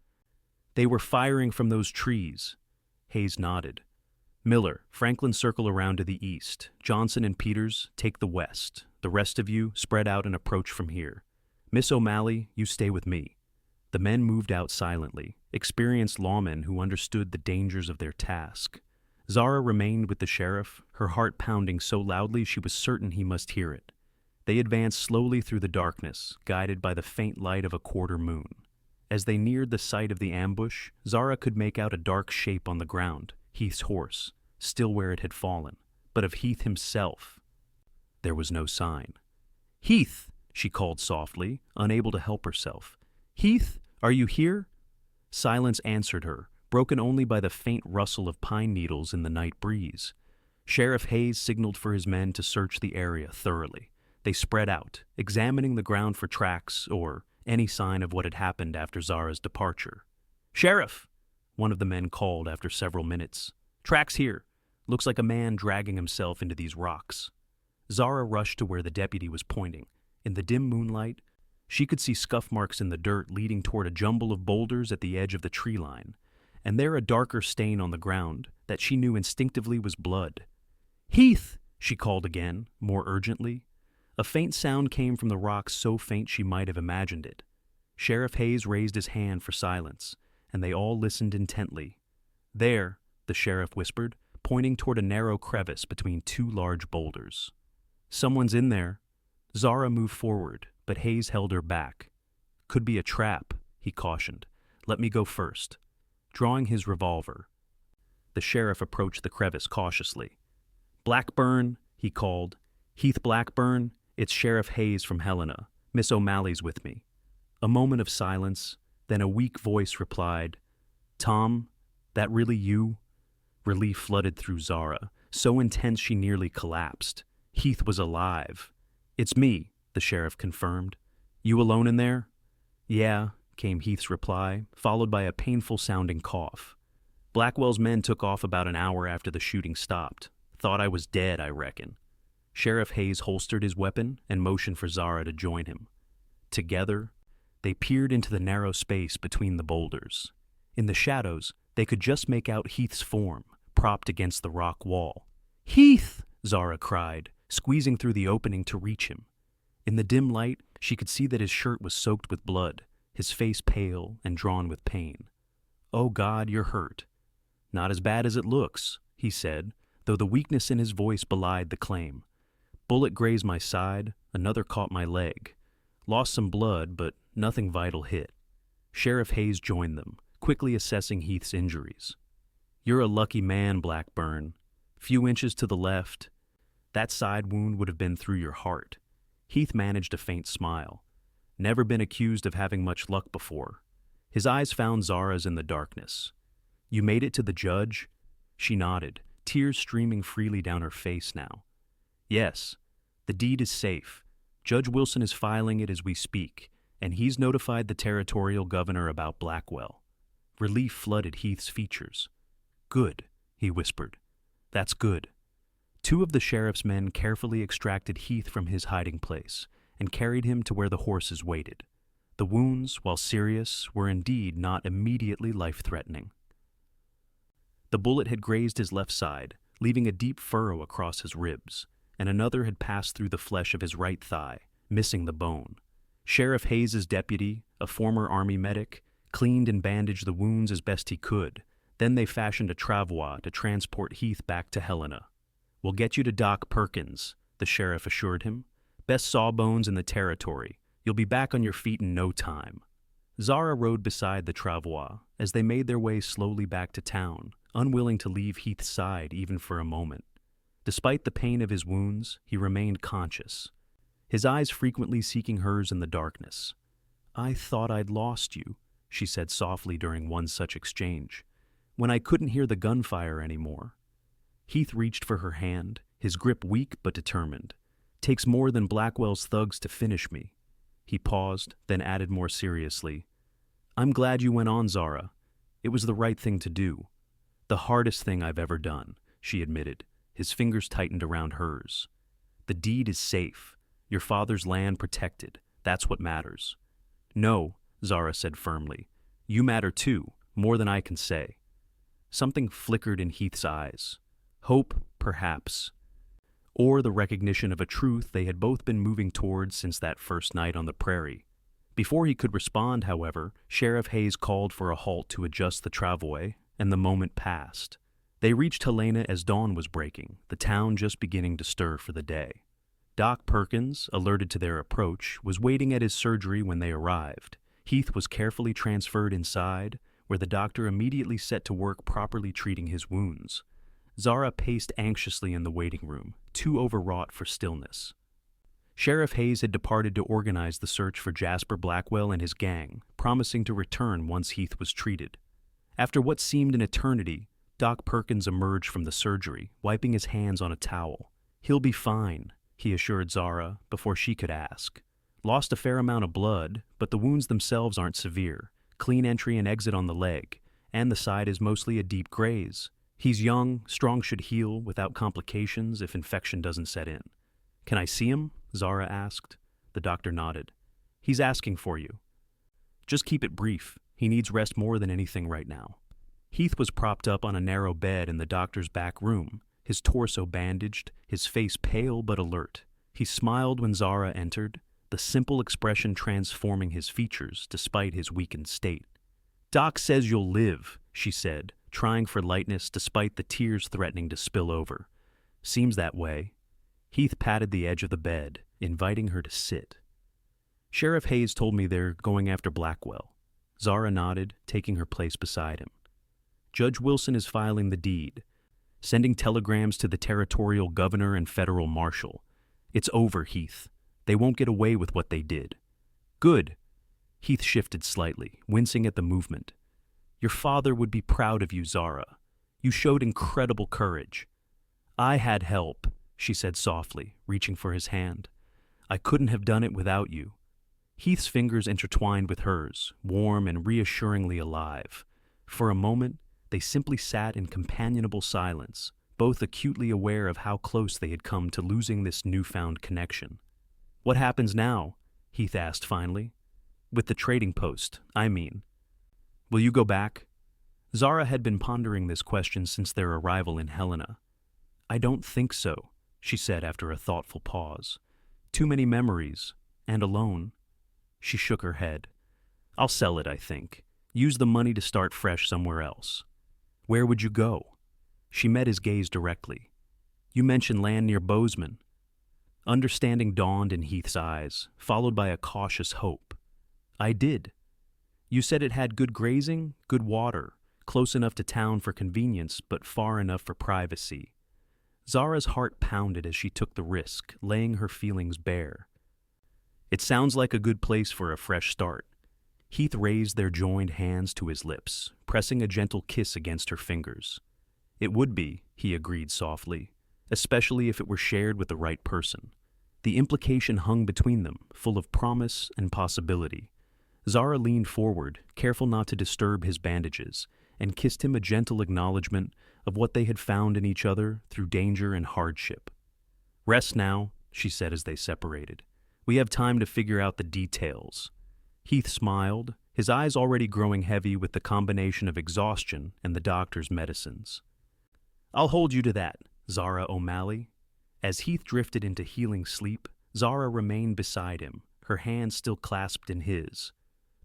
A: "They were firing from those trees." Hayes nodded. "Miller, Franklin circle around to the east. Johnson and Peters take the west. The rest of you spread out and approach from here. Miss O'Malley, you stay with me." The men moved out silently, experienced lawmen who understood the dangers of their task. Zara remained with the sheriff, her heart pounding so loudly she was certain he must hear it. They advanced slowly through the darkness, guided by the faint light of a quarter moon. As they neared the site of the ambush, Zara could make out a dark shape on the ground, Heath's horse, still where it had fallen. But of Heath himself, there was no sign. "Heath!" she called softly, unable to help herself. "Heath, are you here?" Silence answered her, broken only by the faint rustle of pine needles in the night breeze. Sheriff Hayes signaled for his men to search the area thoroughly. They spread out, examining the ground for tracks or any sign of what had happened after Zara's departure. "Sheriff!" one of the men called after several minutes. "Tracks here. Looks like a man dragging himself into these rocks." Zara rushed to where the deputy was pointing. In the dim moonlight, she could see scuff marks in the dirt leading toward a jumble of boulders at the edge of the tree line, and there a darker stain on the ground that she knew instinctively was blood. "Heath!" she called again, more urgently. A faint sound came from the rocks, so faint she might have imagined it. Sheriff Hayes raised his hand for silence, and they all listened intently. "There," the sheriff whispered, pointing toward a narrow crevice between 2 large boulders. "Someone's in there." Zara moved forward, but Hayes held her back. "Could be a trap," he cautioned. "Let me go first." Drawing his revolver, the sheriff approached the crevice cautiously. "Blackburn," he called. "Heath Blackburn, it's Sheriff Hayes from Helena. Miss O'Malley's with me." A moment of silence, then a weak voice replied, "Tom, that really you?" Relief flooded through Zara, so intense she nearly collapsed. Heath was alive. "It's me," the sheriff confirmed. You alone in there? Yeah, came Heath's reply, followed by a painful-sounding cough. Blackwell's men took off about an hour after the shooting stopped. Thought I was dead, I reckon. Sheriff Hayes holstered his weapon and motioned for Zara to join him. Together, they peered into the narrow space between the boulders. In the shadows, they could just make out Heath's form, propped against the rock wall. "Heath!" Zara cried, squeezing through the opening to reach him. In the dim light, she could see that his shirt was soaked with blood, his face pale and drawn with pain. "Oh God, you're hurt." "Not as bad as it looks," he said, though the weakness in his voice belied the claim. "Bullet grazed my side, another caught my leg. Lost some blood, but nothing vital hit." Sheriff Hayes joined them, quickly assessing Heath's injuries. "You're a lucky man, Blackburn. Few inches to the left. That side wound would have been through your heart." Heath managed a faint smile. Never been accused of having much luck before. His eyes found Zara's in the darkness. "You made it to the judge?" She nodded, tears streaming freely down her face now. "Yes, the deed is safe. Judge Wilson is filing it as we speak, and he's notified the territorial governor about Blackwell." Relief flooded Heath's features. "Good," he whispered. "That's good." Two of the sheriff's men carefully extracted Heath from his hiding place and carried him to where the horses waited. The wounds, while serious, were indeed not immediately life-threatening. The bullet had grazed his left side, leaving a deep furrow across his ribs, and another had passed through the flesh of his right thigh, missing the bone. Sheriff Hayes's deputy, a former Army medic, cleaned and bandaged the wounds as best he could. Then they fashioned a travois to transport Heath back to Helena. "We'll get you to Doc Perkins," the sheriff assured him. "Best sawbones in the territory. You'll be back on your feet in no time." Zara rode beside the travois as they made their way slowly back to town, unwilling to leave Heath's side even for a moment. Despite the pain of his wounds, he remained conscious, his eyes frequently seeking hers in the darkness. "I thought I'd lost you," she said softly during one such exchange, "when I couldn't hear the gunfire anymore." Heath reached for her hand, his grip weak but determined. "Takes more than Blackwell's thugs to finish me." He paused, then added more seriously, "I'm glad you went on, Zara. It was the right thing to do." "The hardest thing I've ever done," she admitted. His fingers tightened around hers. "The deed is safe. Your father's land protected. That's what matters." "No," Zara said firmly. "You matter too, more than I can say." Something flickered in Heath's eyes. Hope, perhaps. Or the recognition of a truth they had both been moving towards since that first night on the prairie. Before he could respond, however, Sheriff Hayes called for a halt to adjust the travois, and the moment passed. They reached Helena as dawn was breaking, the town just beginning to stir for the day. Doc Perkins, alerted to their approach, was waiting at his surgery when they arrived. Heath was carefully transferred inside, where the doctor immediately set to work properly treating his wounds. Zara paced anxiously in the waiting room, too overwrought for stillness. Sheriff Hayes had departed to organize the search for Jasper Blackwell and his gang, promising to return once Heath was treated. After what seemed an eternity, Doc Perkins emerged from the surgery, wiping his hands on a towel. "He'll be fine," he assured Zara before she could ask. "Lost a fair amount of blood, but the wounds themselves aren't severe. Clean entry and exit on the leg, and the side is mostly a deep graze. He's young, strong, should heal without complications if infection doesn't set in." "Can I see him?" Zara asked. The doctor nodded. "He's asking for you." "Just keep it brief. He needs rest more than anything right now." Heath was propped up on a narrow bed in the doctor's back room, his torso bandaged, his face pale but alert. He smiled when Zara entered, the simple expression transforming his features despite his weakened state. "Doc says you'll live," she said, trying for lightness despite the tears threatening to spill over. "Seems that way." Heath patted the edge of the bed, inviting her to sit. "Sheriff Hayes told me they're going after Blackwell." Zara nodded, taking her place beside him. "Judge Wilson is filing the deed, sending telegrams to the territorial governor and federal marshal. It's over, Heath. They won't get away with what they did." "Good." Heath shifted slightly, wincing at the movement. "Your father would be proud of you, Zara. You showed incredible courage." "I had help," she said softly, reaching for his hand. I couldn't have done it without you." Heath's fingers intertwined with hers, warm and reassuringly alive. For a moment, they simply sat in companionable silence, both acutely aware of how close they had come to losing this newfound connection. "What happens now?" Heath asked finally. "With the trading post, I mean. Will you go back?" Zara had been pondering this question since their arrival in Helena. "I don't think so," she said after a thoughtful pause. "Too many memories, and alone." She shook her head. "I'll sell it, I think. Use the money to start fresh somewhere else." "Where would you go?" She met his gaze directly. "You mentioned land near Bozeman." Understanding dawned in Heath's eyes, followed by a cautious hope. "I did. You said it had good grazing, good water, close enough to town for convenience, but far enough for privacy." Zara's heart pounded as she took the risk, laying her feelings bare. "It sounds like a good place for a fresh start." Heath raised their joined hands to his lips, pressing a gentle kiss against her fingers. "It would be," he agreed softly, "especially if it were shared with the right person." The implication hung between them, full of promise and possibility. Zara leaned forward, careful not to disturb his bandages, and kissed him a gentle acknowledgement of what they had found in each other through danger and hardship. "Rest now," she said as they separated. "We have time to figure out the details." Heath smiled, his eyes already growing heavy with the combination of exhaustion and the doctor's medicines. "I'll hold you to that, Zara O'Malley." As Heath drifted into healing sleep, Zara remained beside him, her hands still clasped in his.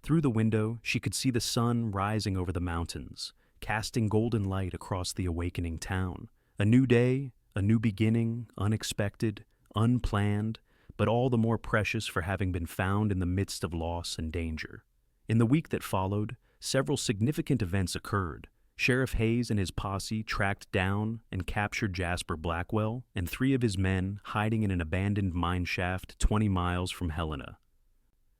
A: Through the window, she could see the sun rising over the mountains, casting golden light across the awakening town. A new day, a new beginning, unexpected, unplanned, but all the more precious for having been found in the midst of loss and danger. In the week that followed, several significant events occurred. Sheriff Hayes and his posse tracked down and captured Jasper Blackwell and 3 of his men hiding in an abandoned mine shaft 20 miles from Helena.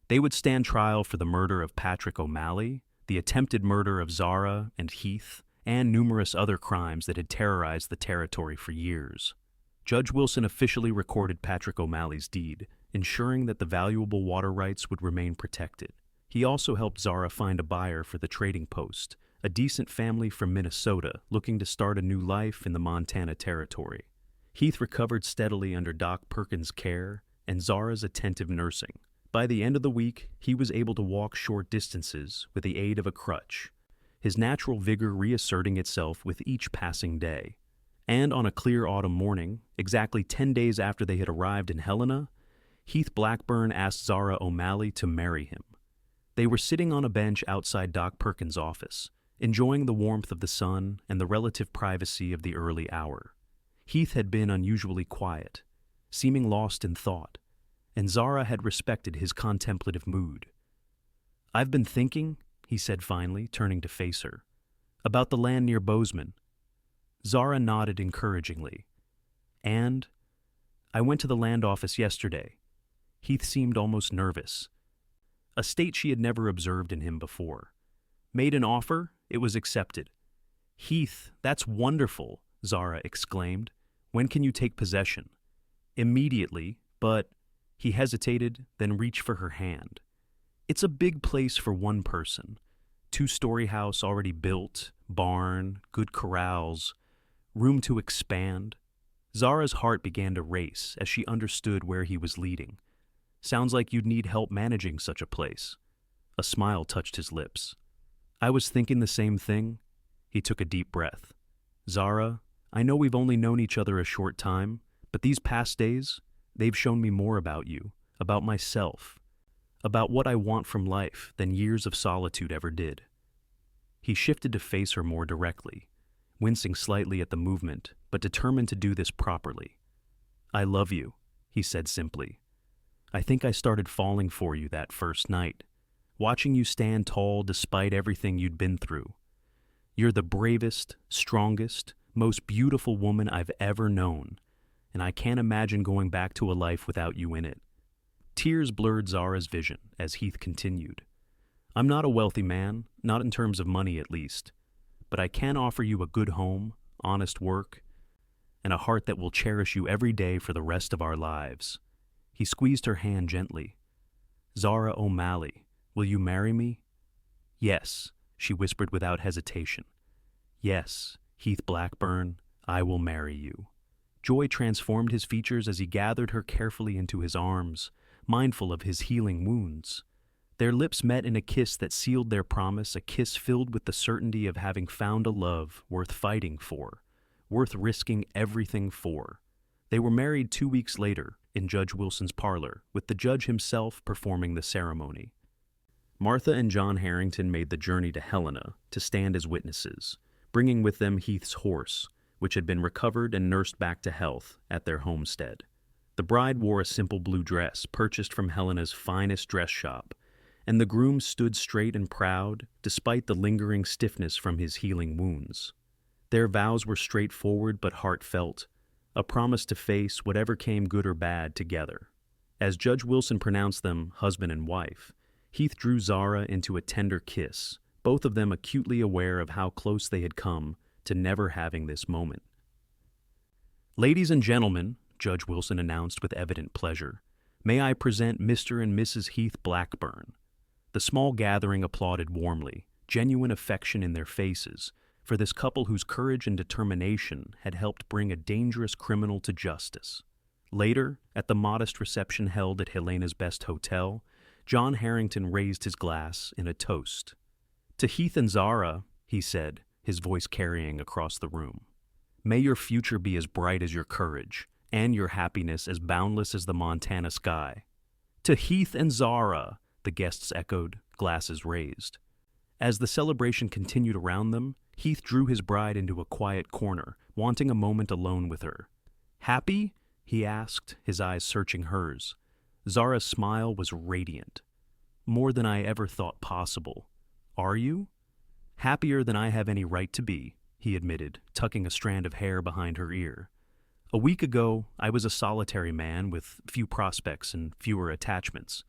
A: They would stand trial for the murder of Patrick O'Malley, the attempted murder of Zara and Heath, and numerous other crimes that had terrorized the territory for years. Judge Wilson officially recorded Patrick O'Malley's deed, ensuring that the valuable water rights would remain protected. He also helped Zara find a buyer for the trading post, a decent family from Minnesota looking to start a new life in the Montana territory. Heath recovered steadily under Doc Perkins' care and Zara's attentive nursing. By the end of the week, he was able to walk short distances with the aid of a crutch, his natural vigor reasserting itself with each passing day. And on a clear autumn morning, exactly 10 days after they had arrived in Helena, Heath Blackburn asked Zara O'Malley to marry him. They were sitting on a bench outside Doc Perkins' office, enjoying the warmth of the sun and the relative privacy of the early hour. Heath had been unusually quiet, seeming lost in thought, and Zara had respected his contemplative mood. "I've been thinking," he said finally, turning to face her, "about the land near Bozeman." Zara nodded encouragingly. "And I went to the land office yesterday." Heath seemed almost nervous, a state she had never observed in him before. "Made an offer, it was accepted." "Heath, that's wonderful," Zara exclaimed. "When can you take possession?" "Immediately, but—" He hesitated, then reached for her hand. "It's a big place for one person. 2-story house already built, barn, good corrals, room to expand." Zara's heart began to race as she understood where he was leading. "Sounds like you'd need help managing such a place." A smile touched his lips. "I was thinking the same thing." He took a deep breath. "Zara, I know we've only known each other a short time, but these past days, they've shown me more about you, about myself, about what I want from life than years of solitude ever did." He shifted to face her more directly, wincing slightly at the movement, but determined to do this properly. "I love you," he said simply. "I think I started falling for you that first night, watching you stand tall despite everything you'd been through. You're the bravest, strongest, most beautiful woman I've ever known, and I can't imagine going back to a life without you in it." Tears blurred Zara's vision as Heath continued. "I'm not a wealthy man, not in terms of money at least, but I can offer you a good home, honest work, and a heart that will cherish you every day for the rest of our lives." He squeezed her hand gently. "Zara O'Malley, will you marry me?" "Yes," she whispered without hesitation. "Yes, Heath Blackburn, I will marry you." Joy transformed his features as he gathered her carefully into his arms, mindful of his healing wounds. Their lips met in a kiss that sealed their promise, a kiss filled with the certainty of having found a love worth fighting for, worth risking everything for. They were married 2 weeks later in Judge Wilson's parlor, with the judge himself performing the ceremony. Martha and John Harrington made the journey to Helena to stand as witnesses, bringing with them Heath's horse, which had been recovered and nursed back to health at their homestead. The bride wore a simple blue dress purchased from Helena's finest dress shop, and the groom stood straight and proud, despite the lingering stiffness from his healing wounds. Their vows were straightforward but heartfelt, a promise to face whatever came good or bad together. As Judge Wilson pronounced them husband and wife, Heath drew Zara into a tender kiss, both of them acutely aware of how close they had come to never having this moment. "Ladies and gentlemen," Judge Wilson announced with evident pleasure, "may I present Mr. and Mrs. Heath Blackburn." The small gathering applauded warmly, genuine affection in their faces, for this couple whose courage and determination had helped bring a dangerous criminal to justice. Later, at the modest reception held at Helena's Best Hotel, John Harrington raised his glass in a toast. "To Heath and Zara," he said, his voice carrying across the room, "may your future be as bright as your courage, and your happiness as boundless as the Montana sky." "To Heath and Zara," the guests echoed, glasses raised. As the celebration continued around them, Heath drew his bride into a quiet corner, wanting a moment alone with her. "Happy?" he asked, his eyes searching hers. Zara's smile was radiant. "More than I ever thought possible. Are you?" "Happier than I have any right to be," he admitted, tucking a strand of hair behind her ear. "A week ago, I was a solitary man with few prospects and fewer attachments.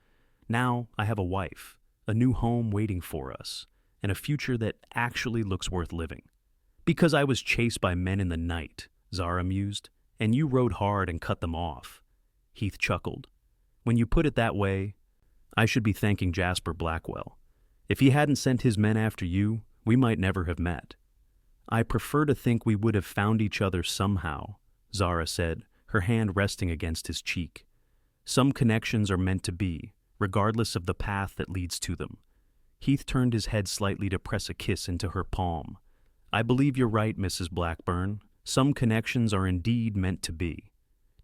A: Now I have a wife, a new home waiting for us, and a future that actually looks worth living." "Because I was chased by men in the night," Zara mused, "and you rode hard and cut them off." Heath chuckled. "When you put it that way, I should be thanking Jasper Blackwell. If he hadn't sent his men after you, we might never have met." "I prefer to think we would have found each other somehow," Zara said, her hand resting against his cheek. "Some connections are meant to be, regardless of the path that leads to them." Heath turned his head slightly to press a kiss into her palm. "I believe you're right, Mrs. Blackburn. Some connections are indeed meant to be."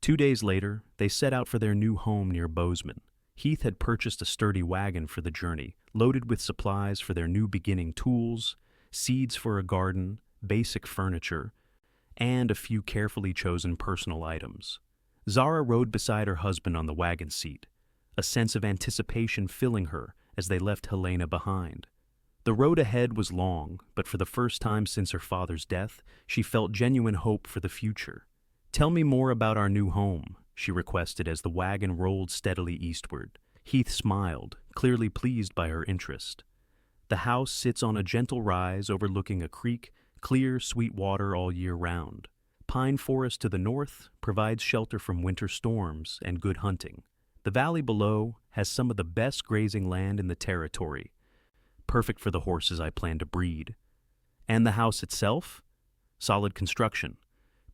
A: 2 days later, they set out for their new home near Bozeman. Heath had purchased a sturdy wagon for the journey, loaded with supplies for their new beginning tools, seeds for a garden, basic furniture, and a few carefully chosen personal items. Zara rode beside her husband on the wagon seat, a sense of anticipation filling her as they left Helena behind. The road ahead was long, but for the first time since her father's death, she felt genuine hope for the future. "Tell me more about our new home," she requested as the wagon rolled steadily eastward. Heath smiled, clearly pleased by her interest. "The house sits on a gentle rise overlooking a creek, clear, sweet water all year round. Pine forest to the north provides shelter from winter storms and good hunting. The valley below has some of the best grazing land in the territory, perfect for the horses I plan to breed. And the house itself? Solid construction.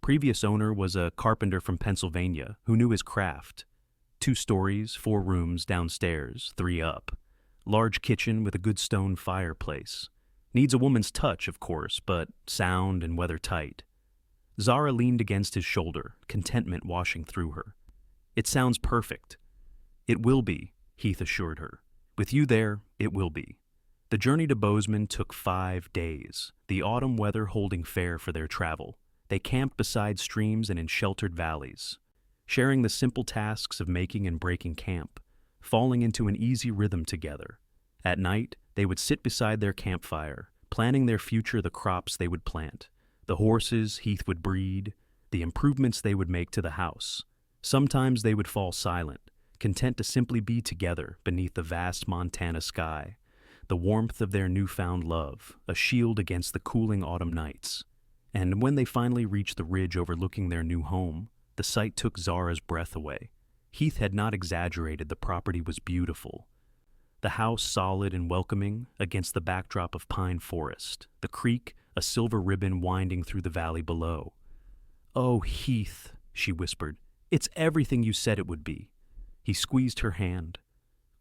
A: Previous owner was a carpenter from Pennsylvania who knew his craft. 2 stories, 4 rooms downstairs, 3 up. Large kitchen with a good stone fireplace. Needs a woman's touch, of course, but sound and weather-tight." Zara leaned against his shoulder, contentment washing through her. "It sounds perfect." "It will be," Heath assured her. "With you there, it will be." The journey to Bozeman took 5 days, the autumn weather holding fair for their travel. They camped beside streams and in sheltered valleys, sharing the simple tasks of making and breaking camp, falling into an easy rhythm together. At night, they would sit beside their campfire, planning their future, the crops they would plant, the horses Heath would breed, the improvements they would make to the house. Sometimes they would fall silent, content to simply be together beneath the vast Montana sky, the warmth of their newfound love, a shield against the cooling autumn nights. And when they finally reached the ridge overlooking their new home, the sight took Zara's breath away. Heath had not exaggerated. The property was beautiful. The house solid and welcoming against the backdrop of pine forest, the creek a silver ribbon winding through the valley below. "Oh, Heath," she whispered, "it's everything you said it would be." He squeezed her hand.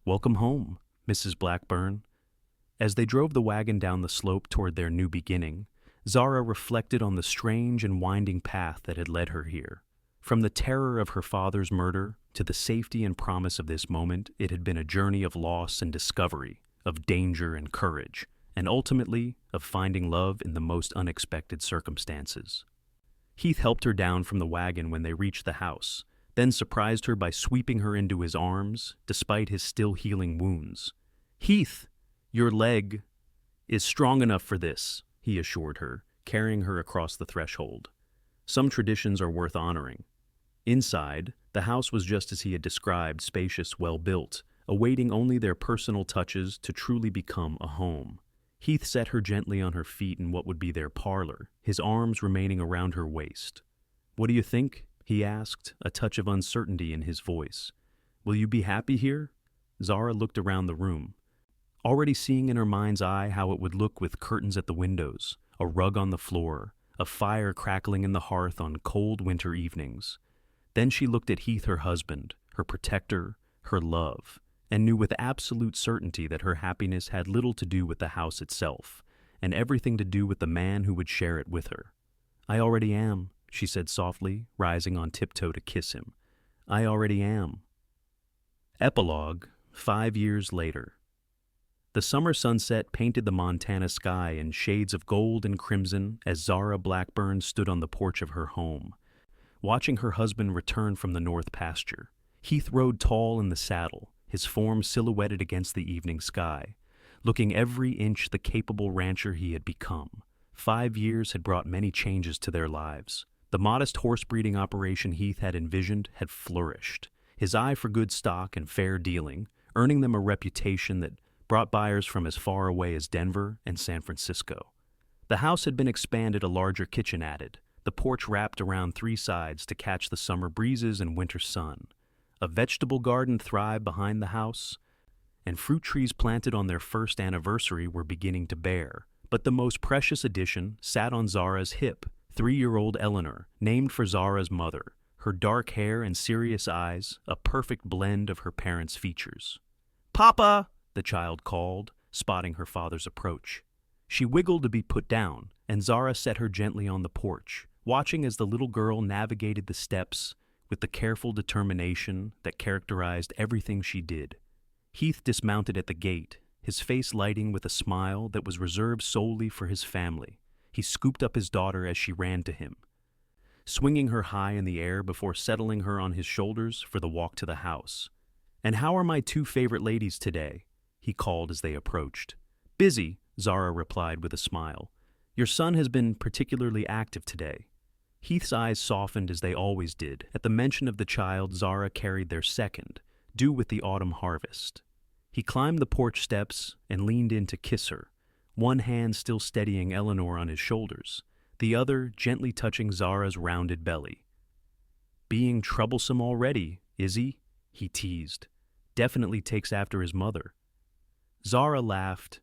A: "Welcome home, Mrs. Blackburn." As they drove the wagon down the slope toward their new beginning, Zara reflected on the strange and winding path that had led her here. From the terror of her father's murder to the safety and promise of this moment, it had been a journey of loss and discovery, of danger and courage, and ultimately of finding love in the most unexpected circumstances. Heath helped her down from the wagon when they reached the house, then surprised her by sweeping her into his arms, despite his still healing wounds. "Heath, your leg is strong enough for this," he assured her, carrying her across the threshold. Some traditions are worth honoring. Inside, the house was just as he had described, spacious, well-built, awaiting only their personal touches to truly become a home. Heath set her gently on her feet in what would be their parlor, his arms remaining around her waist. "What do you think?" he asked, a touch of uncertainty in his voice. "Will you be happy here?" Zara looked around the room, already seeing in her mind's eye how it would look with curtains at the windows, a rug on the floor, a fire crackling in the hearth on cold winter evenings. Then she looked at Heath, her husband, her protector, her love, and knew with absolute certainty that her happiness had little to do with the house itself, and everything to do with the man who would share it with her. "I already am," she said softly, rising on tiptoe to kiss him. "I already am." Epilogue, 5 years later. The summer sunset painted the Montana sky in shades of gold and crimson as Zara Blackburn stood on the porch of her home, watching her husband return from the north pasture. Heath rode tall in the saddle, his form silhouetted against the evening sky, looking every inch the capable rancher he had become. 5 years had brought many changes to their lives. The modest horse-breeding operation Heath had envisioned had flourished, his eye for good stock and fair dealing, earning them a reputation that brought buyers from as far away as Denver and San Francisco. The house had been expanded, a larger kitchen added, the porch wrapped around 3 sides to catch the summer breezes and winter sun. A vegetable garden thrived behind the house, and fruit trees planted on their first anniversary were beginning to bear. But the most precious addition sat on Zara's hip, 3-year-old Eleanor, named for Zara's mother, her dark hair and serious eyes, a perfect blend of her parents' features. "Papa!" the child called, spotting her father's approach. She wiggled to be put down, and Zara set her gently on the porch, watching as the little girl navigated the steps with the careful determination that characterized everything she did. Heath dismounted at the gate, his face lighting with a smile that was reserved solely for his family. He scooped up his daughter as she ran to him, swinging her high in the air before settling her on his shoulders for the walk to the house. "And how are my 2 favorite ladies today?" he called as they approached. "Busy," Zara replied with a smile. "Your son has been particularly active today." Heath's eyes softened as they always did. At the mention of the child, Zara carried their second, due with the autumn harvest. He climbed the porch steps and leaned in to kiss her, one hand still steadying Eleanor on his shoulders, the other gently touching Zara's rounded belly. "Being troublesome already, is he?" he teased. "Definitely takes after his mother." Zara laughed,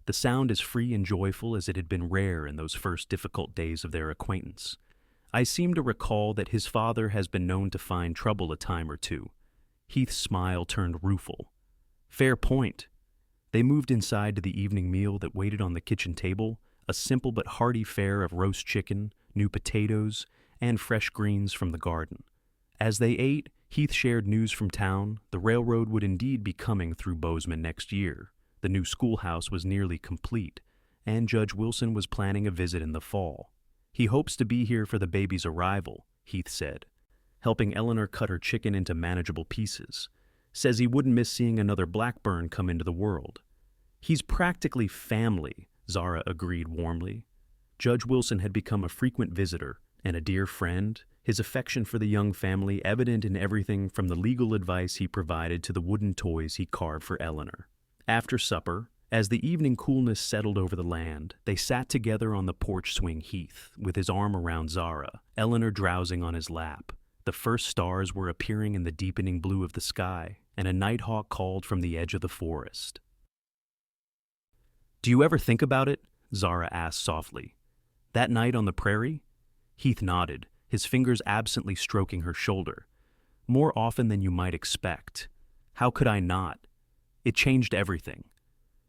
A: the sound as free and joyful as it had been rare in those first difficult days of their acquaintance. "I seem to recall that his father has been known to find trouble a time or two." Heath's smile turned rueful. "Fair point." They moved inside to the evening meal that waited on the kitchen table, a simple but hearty fare of roast chicken, new potatoes, and fresh greens from the garden. As they ate, Heath shared news from town. The railroad would indeed be coming through Bozeman next year. The new schoolhouse was nearly complete, and Judge Wilson was planning a visit in the fall. "He hopes to be here for the baby's arrival," Heath said, helping Eleanor cut her chicken into manageable pieces. "Says he wouldn't miss seeing another Blackburn come into the world." "He's practically family," Zara agreed warmly. Judge Wilson had become a frequent visitor and a dear friend, his affection for the young family evident in everything from the legal advice he provided to the wooden toys he carved for Eleanor. After supper, as the evening coolness settled over the land, they sat together on the porch swing. Heath, with his arm around Zara, Eleanor drowsing on his lap. The first stars were appearing in the deepening blue of the sky, and a nighthawk called from the edge of the forest. "Do you ever think about it?" Zara asked softly. "That night on the prairie?" Heath nodded, his fingers absently stroking her shoulder. "More often than you might expect. How could I not? It changed everything.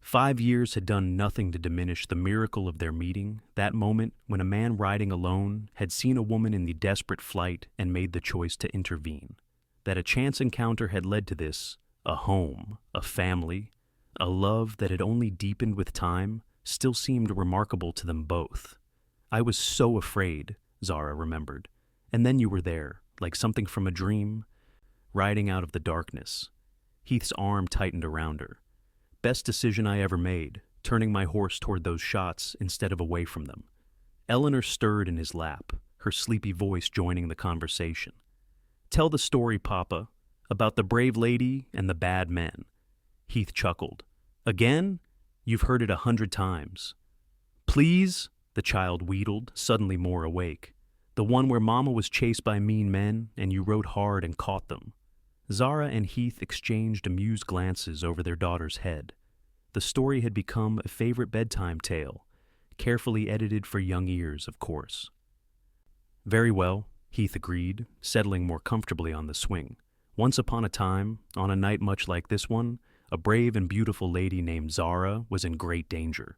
A: 5 years had done nothing to diminish the miracle of their meeting, that moment when a man riding alone had seen a woman in the desperate flight and made the choice to intervene. That a chance encounter had led to this, a home, a family, a love that had only deepened with time, still seemed remarkable to them both. "I was so afraid," Zara remembered. "And then you were there, like something from a dream, riding out of the darkness." Heath's arm tightened around her. "Best decision I ever made, turning my horse toward those shots instead of away from them." Eleanor stirred in his lap, her sleepy voice joining the conversation. "Tell the story, Papa, about the brave lady and the bad men." Heath chuckled. "Again? You've heard it 100 times." "Please?" the child wheedled, suddenly more awake. "The one where Mama was chased by mean men and you rode hard and caught them." Zara and Heath exchanged amused glances over their daughter's head. The story had become a favorite bedtime tale, carefully edited for young ears, of course. "Very well," Heath agreed, settling more comfortably on the swing. "Once upon a time, on a night much like this one, a brave and beautiful lady named Zara was in great danger."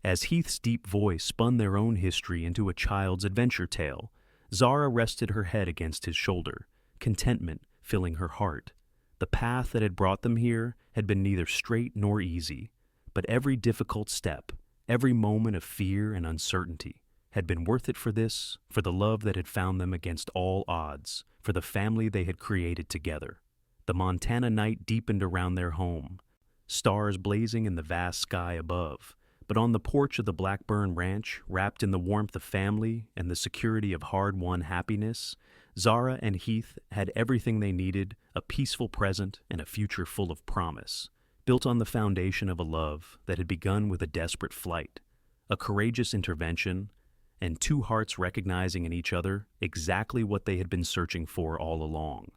A: As Heath's deep voice spun their own history into a child's adventure tale, Zara rested her head against his shoulder, contentment filling her heart. The path that had brought them here had been neither straight nor easy, but every difficult step, every moment of fear and uncertainty, had been worth it for this, for the love that had found them against all odds, for the family they had created together. The Montana night deepened around their home, stars blazing in the vast sky above, but on the porch of the Blackburn ranch, wrapped in the warmth of family and the security of hard-won happiness, Zara and Heath had everything they needed, a peaceful present and a future full of promise, built on the foundation of a love that had begun with a desperate flight, a courageous intervention, and two hearts recognizing in each other exactly what they had been searching for all along.